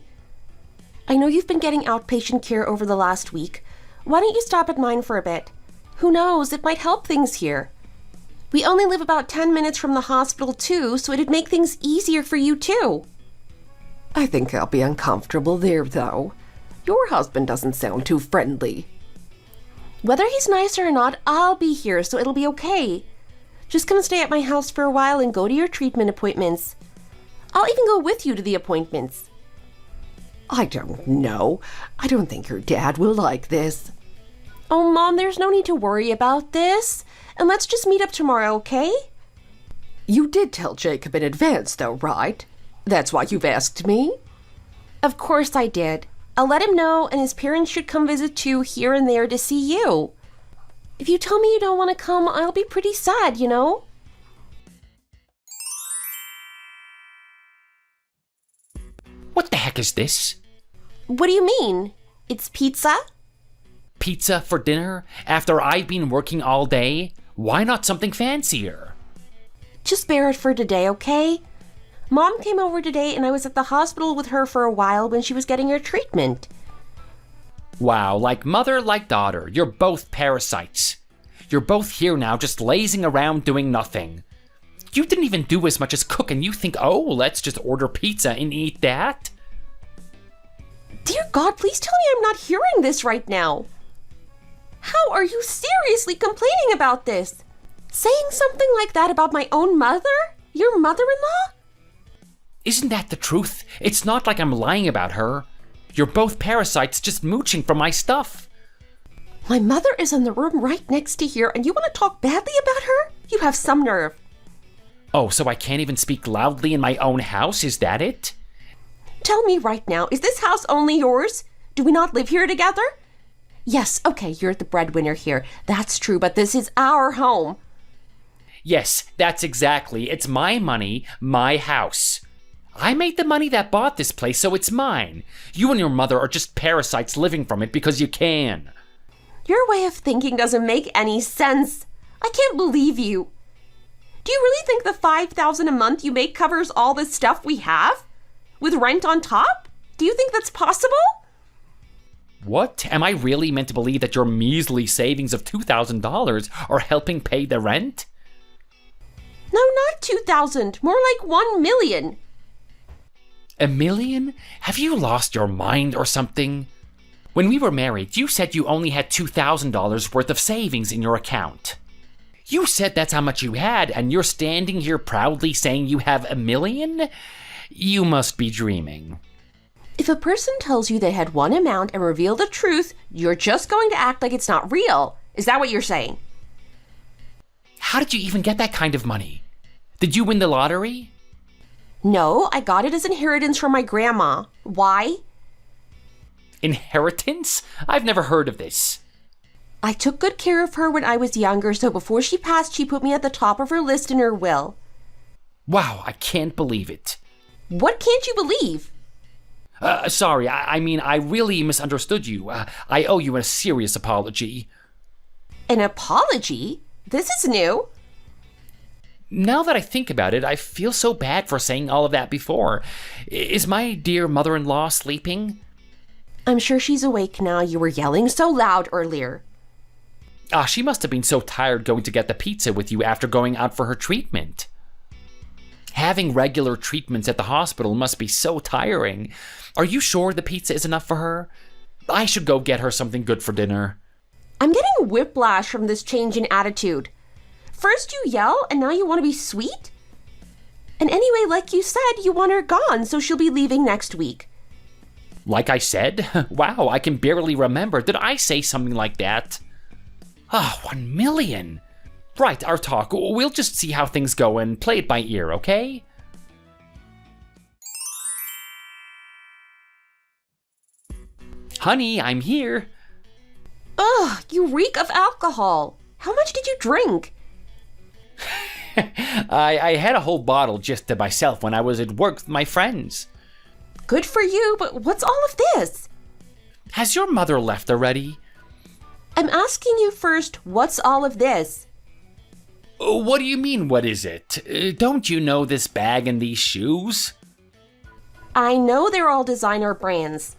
I know you've been getting outpatient care over the last week. Why don't you stop at mine for a bit? Who knows, it might help things here. We only live about 10 minutes from the hospital too, so it'd make things easier for you too. I think I'll be uncomfortable there, though. Your husband doesn't sound too friendly. Whether he's nice or not, I'll be here, so it'll be okay. Just come stay at my house for a while and go to your treatment appointments. I'll even go with you to the appointments. I don't know. I don't think your dad will like this. Oh, Mom, there's no need to worry about this. And let's just meet up tomorrow, okay? You did tell Jacob in advance, though, right? That's why you've asked me? Of course I did. I'll let him know, and his parents should come visit too here and there to see you. If you tell me you don't want to come, I'll be pretty sad, you know? What the heck is this? What do you mean? It's pizza? Pizza for dinner? After I've been working all day? Why not something fancier? Just bear it for today, okay? Mom came over today and I was at the hospital with her for a while when she was getting her treatment. Wow, like mother, like daughter. You're both parasites. You're both here now just lazing around doing nothing. You didn't even do as much as cook and you think, oh, let's just order pizza and eat that? Dear God, please tell me I'm not hearing this right now. How are you seriously complaining about this? Saying something like that about my own mother? Your mother-in-law? Isn't that the truth? It's not like I'm lying about her. You're both parasites just mooching from my stuff. My mother is in the room right next to here, and you want to talk badly about her? You have some nerve. Oh, so I can't even speak loudly in my own house? Is that it? Tell me right now, is this house only yours? Do we not live here together? Yes, okay, you're the breadwinner here. That's true, but this is our home. Yes, that's exactly. It's my money, my house. I made the money that bought this place, so it's mine. You and your mother are just parasites living from it because you can. Your way of thinking doesn't make any sense. I can't believe you. Do you really think the $5,000 a month you make covers all the stuff we have? With rent on top? Do you think that's possible? What? Am I really meant to believe that your measly savings of $2,000 are helping pay the rent? No, not 2,000. More like 1 million. $1 million? Have you lost your mind or something? When we were married, you said you only had $2,000 worth of savings in your account. You said that's how much you had, and you're standing here proudly saying you have $1 million? You must be dreaming. If a person tells you they had one amount and reveal the truth, you're just going to act like it's not real. Is that what you're saying? How did you even get that kind of money? Did you win the lottery? No, I got it as inheritance from my grandma. Why? Inheritance? I've never heard of this. I took good care of her when I was younger, so before she passed, she put me at the top of her list in her will. Wow, I can't believe it. What can't you believe? Sorry, I mean, I really misunderstood you. I owe you a serious apology. An apology? This is new. Now that I think about it, I feel so bad for saying all of that before. Is my dear mother-in-law sleeping? I'm sure she's awake now. You were yelling so loud earlier. She must have been so tired going to get the pizza with you after going out for her treatment. Having regular treatments at the hospital must be so tiring. Are you sure the pizza is enough for her? I should go get her something good for dinner. I'm getting whiplash from this change in attitude. First you yell, and now you want to be sweet? And anyway, like you said, you want her gone, so she'll be leaving next week. Like I said? Wow, I can barely remember. Did I say something like that? 1 million. Right, our talk. We'll just see how things go and play it by ear, okay? Honey, I'm here. Ugh, you reek of alcohol. How much did you drink? I had a whole bottle just to myself when I was at work with my friends. Good for you, but what's all of this? Has your mother left already? I'm asking you first, what's all of this? What do you mean, what is it? Don't you know this bag and these shoes? I know they're all designer brands.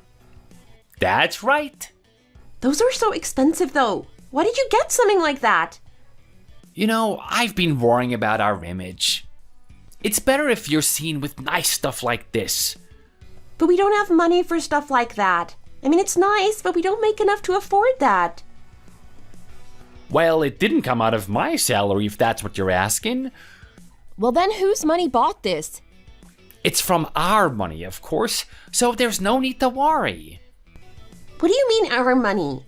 That's right. Those are so expensive, though. Why did you get something like that? You know, I've been worrying about our image. It's better if you're seen with nice stuff like this. But we don't have money for stuff like that. I mean, it's nice, but we don't make enough to afford that. Well, it didn't come out of my salary, if that's what you're asking. Well, then whose money bought this? It's from our money, of course, so there's no need to worry. What do you mean, our money?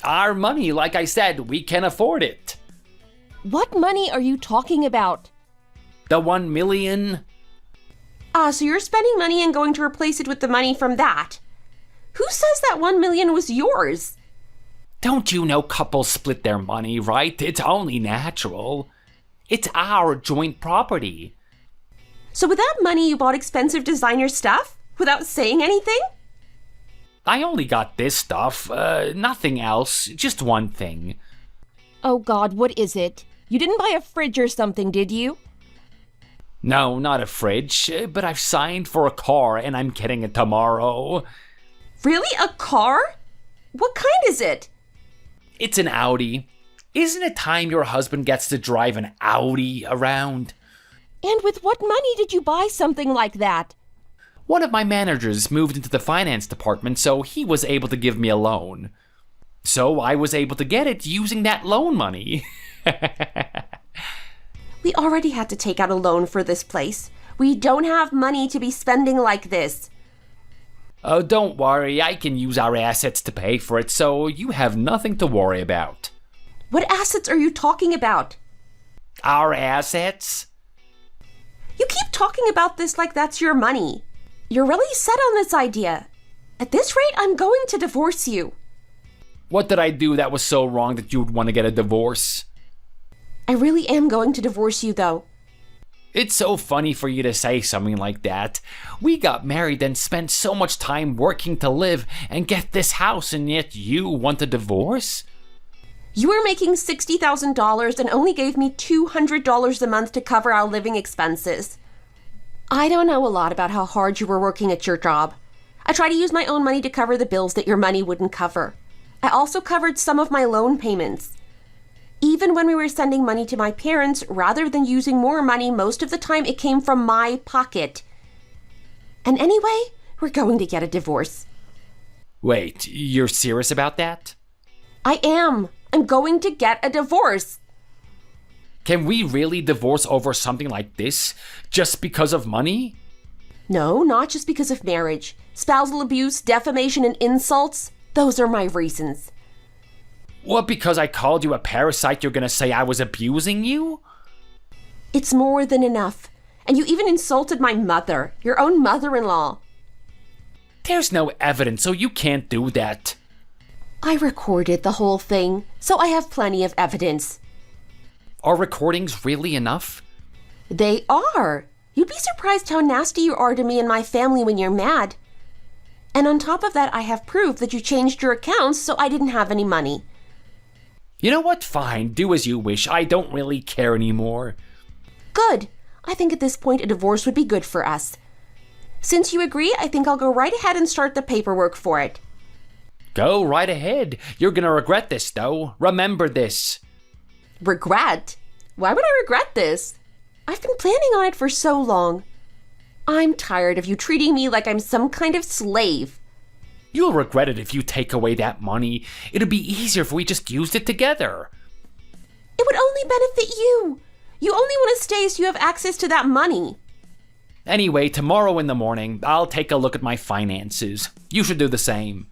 Our money, like I said, we can afford it. What money are you talking about? The 1 million. So you're spending money and going to replace it with the money from that. Who says that 1 million was yours? Don't you know couples split their money, right? It's only natural. It's our joint property. So with that money, you bought expensive designer stuff without saying anything? I only got this stuff, nothing else, just one thing. Oh God, what is it? You didn't buy a fridge or something, did you? No, not a fridge, but I've signed for a car and I'm getting it tomorrow. Really? A car? What kind is it? It's an Audi. Isn't it time your husband gets to drive an Audi around? And with what money did you buy something like that? One of my managers moved into the finance department, so he was able to give me a loan. So I was able to get it using that loan money. We already had to take out a loan for this place. We don't have money to be spending like this. Oh, don't worry, I can use our assets to pay for it, so you have nothing to worry about. What assets are you talking about? Our assets? You keep talking about this like that's your money. You're really set on this idea. At this rate, I'm going to divorce you. What did I do that was so wrong that you would want to get a divorce? I really am going to divorce you, though. It's so funny for you to say something like that. We got married and spent so much time working to live and get this house, and yet you want a divorce? You were making $60,000 and only gave me $200 a month to cover our living expenses. I don't know a lot about how hard you were working at your job. I try to use my own money to cover the bills that your money wouldn't cover. I also covered some of my loan payments. Even when we were sending money to my parents, rather than using more money, most of the time it came from my pocket. And anyway, we're going to get a divorce. Wait, you're serious about that? I am. I'm going to get a divorce. Can we really divorce over something like this, just because of money? No, not just because of marriage. Spousal abuse, defamation, and insults, those are my reasons. What, because I called you a parasite, you're gonna say I was abusing you? It's more than enough. And you even insulted my mother, your own mother-in-law. There's no evidence, so you can't do that. I recorded the whole thing, so I have plenty of evidence. Are recordings really enough? They are. You'd be surprised how nasty you are to me and my family when you're mad. And on top of that, I have proof that you changed your accounts so I didn't have any money. You know what? Fine, do as you wish. I don't really care anymore. Good. I think at this point a divorce would be good for us. Since you agree, I think I'll go right ahead and start the paperwork for it. Go right ahead. You're gonna regret this, though. Remember this. Regret? Why would I regret this? I've been planning on it for so long. I'm tired of you treating me like I'm some kind of slave. You'll regret it if you take away that money. It'd be easier if we just used it together. It would only benefit you. You only want to stay so you have access to that money. Anyway, tomorrow in the morning, I'll take a look at my finances. You should do the same.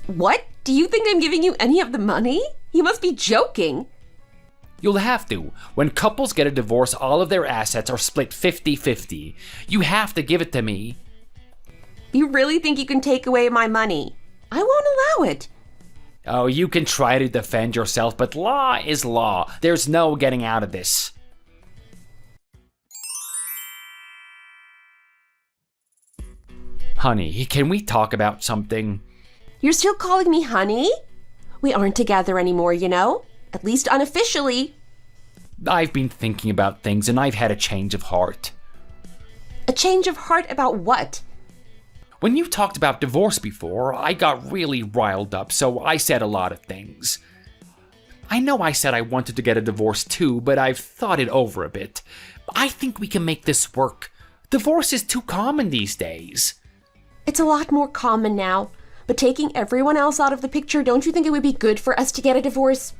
What? Do you think I'm giving you any of the money? You must be joking. You'll have to. When couples get a divorce, all of their assets are split 50-50. You have to give it to me. You really think you can take away my money? I won't allow it. Oh, you can try to defend yourself, but law is law. There's no getting out of this. Honey, can we talk about something? You're still calling me honey? We aren't together anymore, you know? At least unofficially. I've been thinking about things and I've had a change of heart. A change of heart about what? When you talked about divorce before, I got really riled up, so I said a lot of things. I know I said I wanted to get a divorce too, but I've thought it over a bit. I think we can make this work. Divorce is too common these days. It's a lot more common now, but taking everyone else out of the picture, don't you think it would be good for us to get a divorce?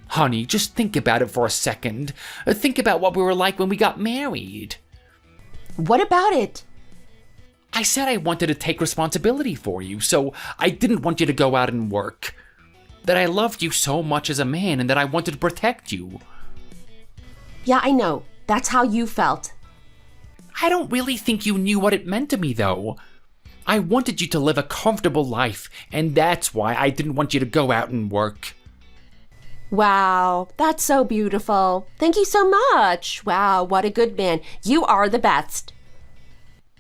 Honey, just think about it for a second. Think about what we were like when we got married. What about it? I said I wanted to take responsibility for you, so I didn't want you to go out and work. That I loved you so much as a man and that I wanted to protect you. Yeah, I know. That's how you felt. I don't really think you knew what it meant to me, though. I wanted you to live a comfortable life, and that's why I didn't want you to go out and work. Wow, that's so beautiful. Thank you so much. Wow, what a good man. You are the best.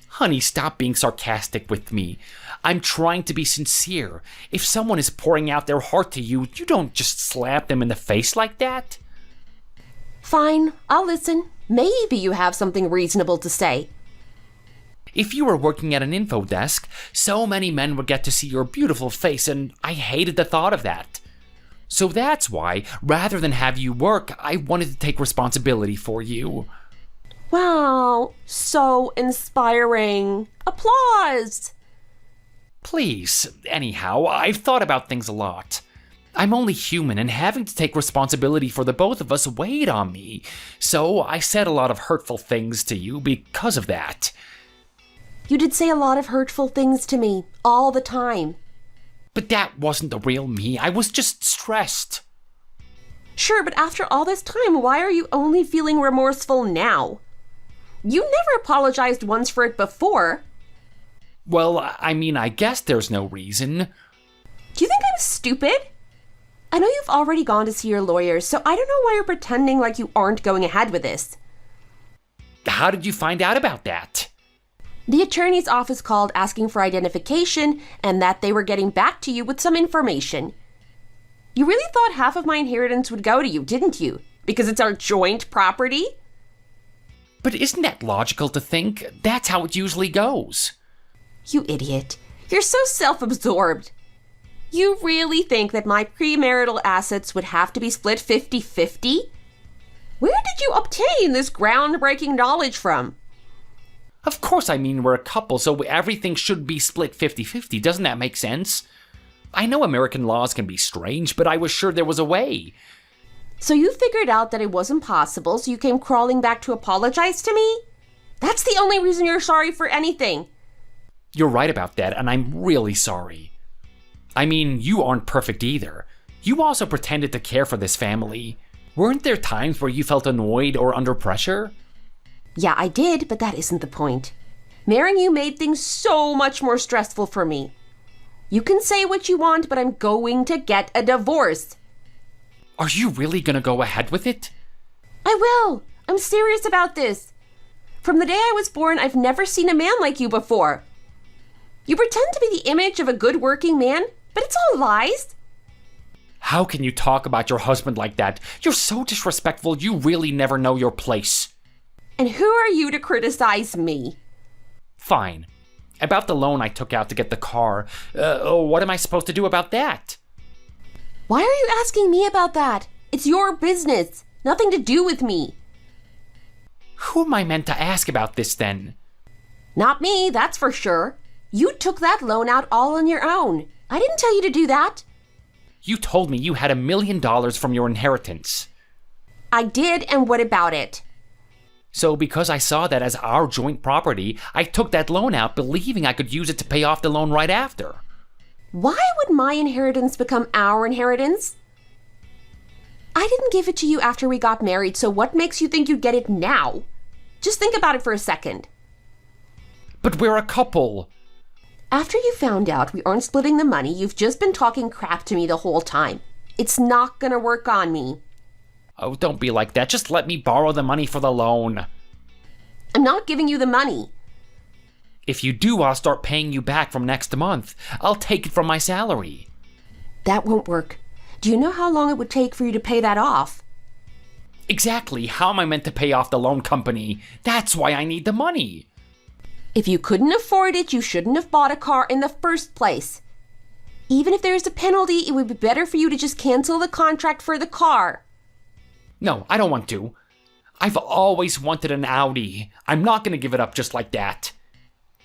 Honey, stop being sarcastic with me. I'm trying to be sincere. If someone is pouring out their heart to you, you don't just slap them in the face like that. Fine, I'll listen. Maybe you have something reasonable to say. If you were working at an info desk, so many men would get to see your beautiful face, and I hated the thought of that. So that's why, rather than have you work, I wanted to take responsibility for you. Wow, so inspiring. Applause! Please, anyhow, I've thought about things a lot. I'm only human, and having to take responsibility for the both of us weighed on me. So I said a lot of hurtful things to you because of that. You did say a lot of hurtful things to me, all the time. But that wasn't the real me. I was just stressed. Sure, but after all this time, why are you only feeling remorseful now? You never apologized once for it before. Well, I mean, I guess there's no reason. Do you think I'm stupid? I know you've already gone to see your lawyer, so I don't know why you're pretending like you aren't going ahead with this. How did you find out about that? The attorney's office called asking for identification and that they were getting back to you with some information. You really thought half of my inheritance would go to you, didn't you? Because it's our joint property? But isn't that logical to think? That's how it usually goes. You idiot. You're so self-absorbed. You really think that my premarital assets would have to be split 50-50? Where did you obtain this groundbreaking knowledge from? Of course, I mean, we're a couple, so everything should be split 50-50. Doesn't that make sense? I know American laws can be strange, but I was sure there was a way. So you figured out that it wasn't possible, so you came crawling back to apologize to me? That's the only reason you're sorry for anything. You're right about that, and I'm really sorry. I mean, you aren't perfect either. You also pretended to care for this family. Weren't there times where you felt annoyed or under pressure? Yeah, I did, but that isn't the point. Marrying you made things so much more stressful for me. You can say what you want, but I'm going to get a divorce. Are you really gonna go ahead with it? I will. I'm serious about this. From the day I was born, I've never seen a man like you before. You pretend to be the image of a good working man, but it's all lies. How can you talk about your husband like that? You're so disrespectful, you really never know your place. And who are you to criticize me? Fine. About the loan I took out to get the car, what am I supposed to do about that? Why are you asking me about that? It's your business. Nothing to do with me. Who am I meant to ask about this then? Not me, that's for sure. You took that loan out all on your own. I didn't tell you to do that. You told me you had $1 million from your inheritance. I did, and what about it? So because I saw that as our joint property, I took that loan out believing I could use it to pay off the loan right after. Why would my inheritance become our inheritance? I didn't give it to you after we got married, so what makes you think you'd get it now? Just think about it for a second. But we're a couple. After you found out we aren't splitting the money, you've just been talking crap to me the whole time. It's not gonna work on me. Oh, don't be like that. Just let me borrow the money for the loan. I'm not giving you the money. If you do, I'll start paying you back from next month. I'll take it from my salary. That won't work. Do you know how long it would take for you to pay that off? Exactly. How am I meant to pay off the loan company? That's why I need the money. If you couldn't afford it, you shouldn't have bought a car in the first place. Even if there's a penalty, it would be better for you to just cancel the contract for the car. No, I don't want to. I've always wanted an Audi. I'm not going to give it up just like that.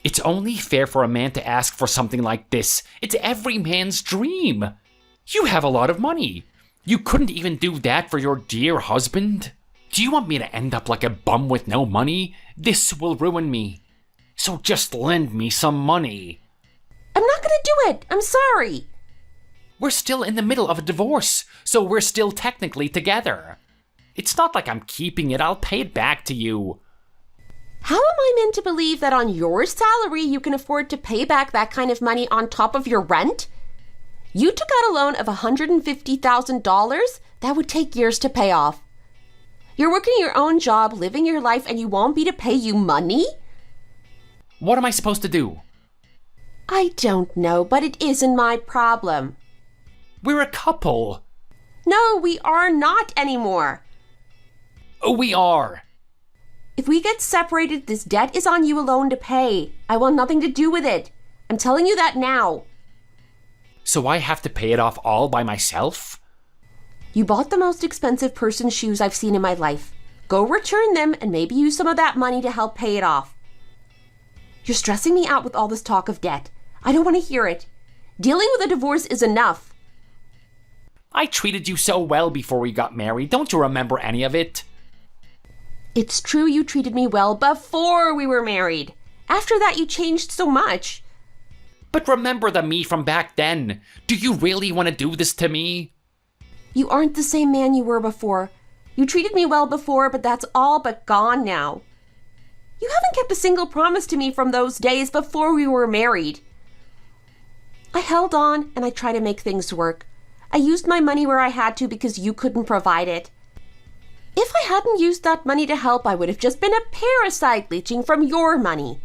It's only fair for a man to ask for something like this. It's every man's dream. You have a lot of money. You couldn't even do that for your dear husband? Do you want me to end up like a bum with no money? This will ruin me. So just lend me some money. I'm not gonna do it. I'm sorry. We're still in the middle of a divorce, so we're still technically together. It's not like I'm keeping it. I'll pay it back to you. How am I meant to believe that on your salary you can afford to pay back that kind of money on top of your rent? You took out a loan of $150,000? That would take years to pay off. You're working your own job, living your life, and you want me to pay you money? What am I supposed to do? I don't know, but it isn't my problem. We're a couple. No, we are not anymore. Oh, we are. If we get separated, this debt is on you alone to pay. I want nothing to do with it. I'm telling you that now. So I have to pay it off all by myself? You bought the most expensive person's shoes I've seen in my life. Go return them and maybe use some of that money to help pay it off. You're stressing me out with all this talk of debt. I don't want to hear it. Dealing with a divorce is enough. I treated you so well before we got married. Don't you remember any of it? It's true you treated me well before we were married. After that, you changed so much. But remember the me from back then. Do you really want to do this to me? You aren't the same man you were before. You treated me well before, but that's all but gone now. You haven't kept a single promise to me from those days before we were married. I held on and I tried to make things work. I used my money where I had to because you couldn't provide it. If I hadn't used that money to help, I would have just been a parasite leeching from your money.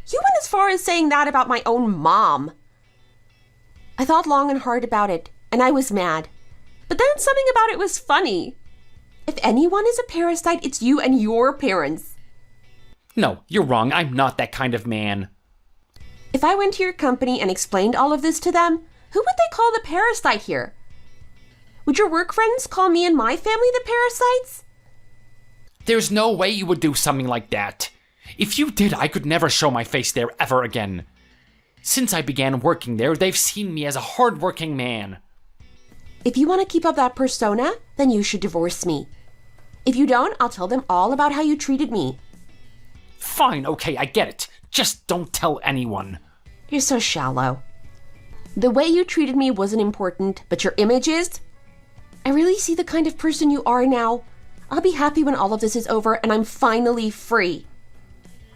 You went as far as saying that about my own mom. I thought long and hard about it, and I was mad. But then something about it was funny. If anyone is a parasite, it's you and your parents. No, you're wrong. I'm not that kind of man. If I went to your company and explained all of this to them, who would they call the parasite here? Would your work friends call me and my family the parasites? There's no way you would do something like that. If you did, I could never show my face there ever again. Since I began working there, they've seen me as a hard-working man. If you want to keep up that persona, then you should divorce me. If you don't, I'll tell them all about how you treated me. Fine, okay, I get it. Just don't tell anyone. You're so shallow. The way you treated me wasn't important, but your image is? I really see the kind of person you are now. I'll be happy when all of this is over and I'm finally free.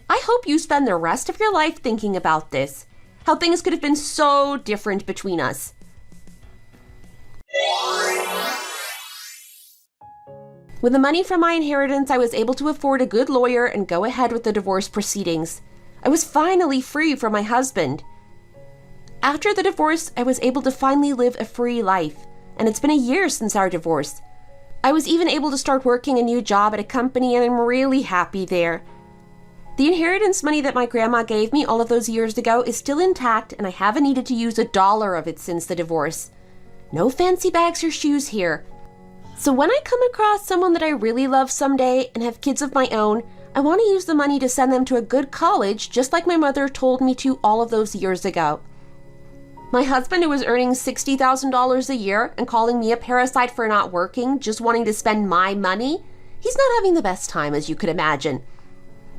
I hope you spend the rest of your life thinking about this. How things could have been so different between us. With the money from my inheritance, I was able to afford a good lawyer and go ahead with the divorce proceedings. I was finally free from my husband. After the divorce, I was able to finally live a free life, and it's been a year since our divorce. I was even able to start working a new job at a company, and I'm really happy there. The inheritance money that my grandma gave me all of those years ago is still intact, and I haven't needed to use $1 of it since the divorce. No fancy bags or shoes here. So when I come across someone that I really love someday and have kids of my own, I want to use the money to send them to a good college, just like my mother told me to all of those years ago. My husband, who was earning $60,000 a year and calling me a parasite for not working, just wanting to spend my money, he's not having the best time, as you could imagine.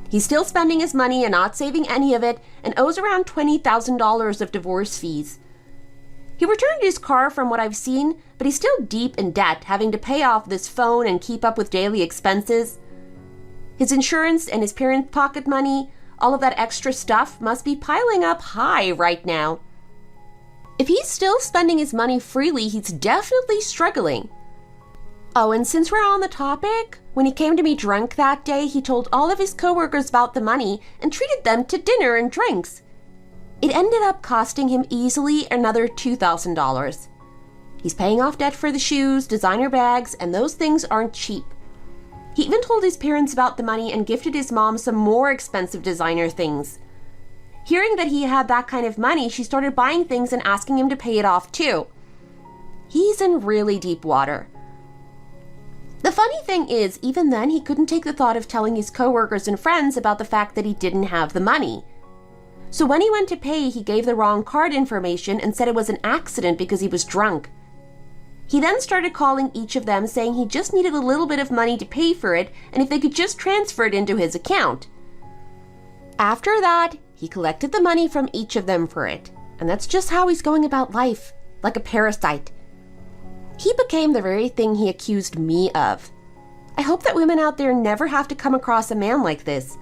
He's still spending his money and not saving any of it, and owes around $20,000 of divorce fees. He returned his car from what I've seen, but he's still deep in debt, having to pay off this phone and keep up with daily expenses. His insurance and his parents' pocket money, all of that extra stuff must be piling up high right now. If he's still spending his money freely, he's definitely struggling. Oh, and since we're on the topic, when he came to me drunk that day, he told all of his coworkers about the money and treated them to dinner and drinks. It ended up costing him easily another $2,000. He's paying off debt for the shoes, designer bags, and those things aren't cheap. He even told his parents about the money and gifted his mom some more expensive designer things. Hearing that he had that kind of money, she started buying things and asking him to pay it off too. He's in really deep water. The funny thing is, even then, he couldn't take the thought of telling his coworkers and friends about the fact that he didn't have the money. So when he went to pay, he gave the wrong card information and said it was an accident because he was drunk. He then started calling each of them, saying he just needed a little bit of money to pay for it and if they could just transfer it into his account. After that, he collected the money from each of them for it. And that's just how he's going about life, like a parasite. He became the very thing he accused me of. I hope that women out there never have to come across a man like this.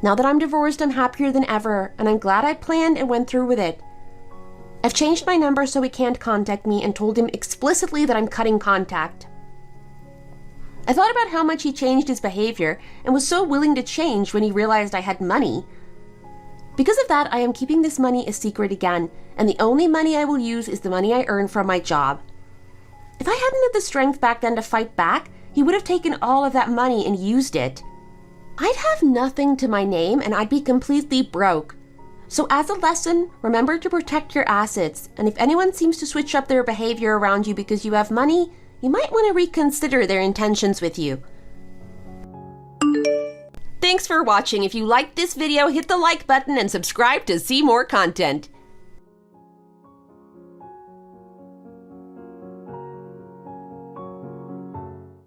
Now that I'm divorced, I'm happier than ever, and I'm glad I planned and went through with it. I've changed my number so he can't contact me and told him explicitly that I'm cutting contact. I thought about how much he changed his behavior and was so willing to change when he realized I had money. Because of that, I am keeping this money a secret again, and the only money I will use is the money I earn from my job. If I hadn't had the strength back then to fight back, he would have taken all of that money and used it. I'd have nothing to my name and I'd be completely broke. So as a lesson, remember to protect your assets, and if anyone seems to switch up their behavior around you because you have money, you might want to reconsider their intentions with you. Thanks for watching. If you liked this video, hit the like button and subscribe to see more content.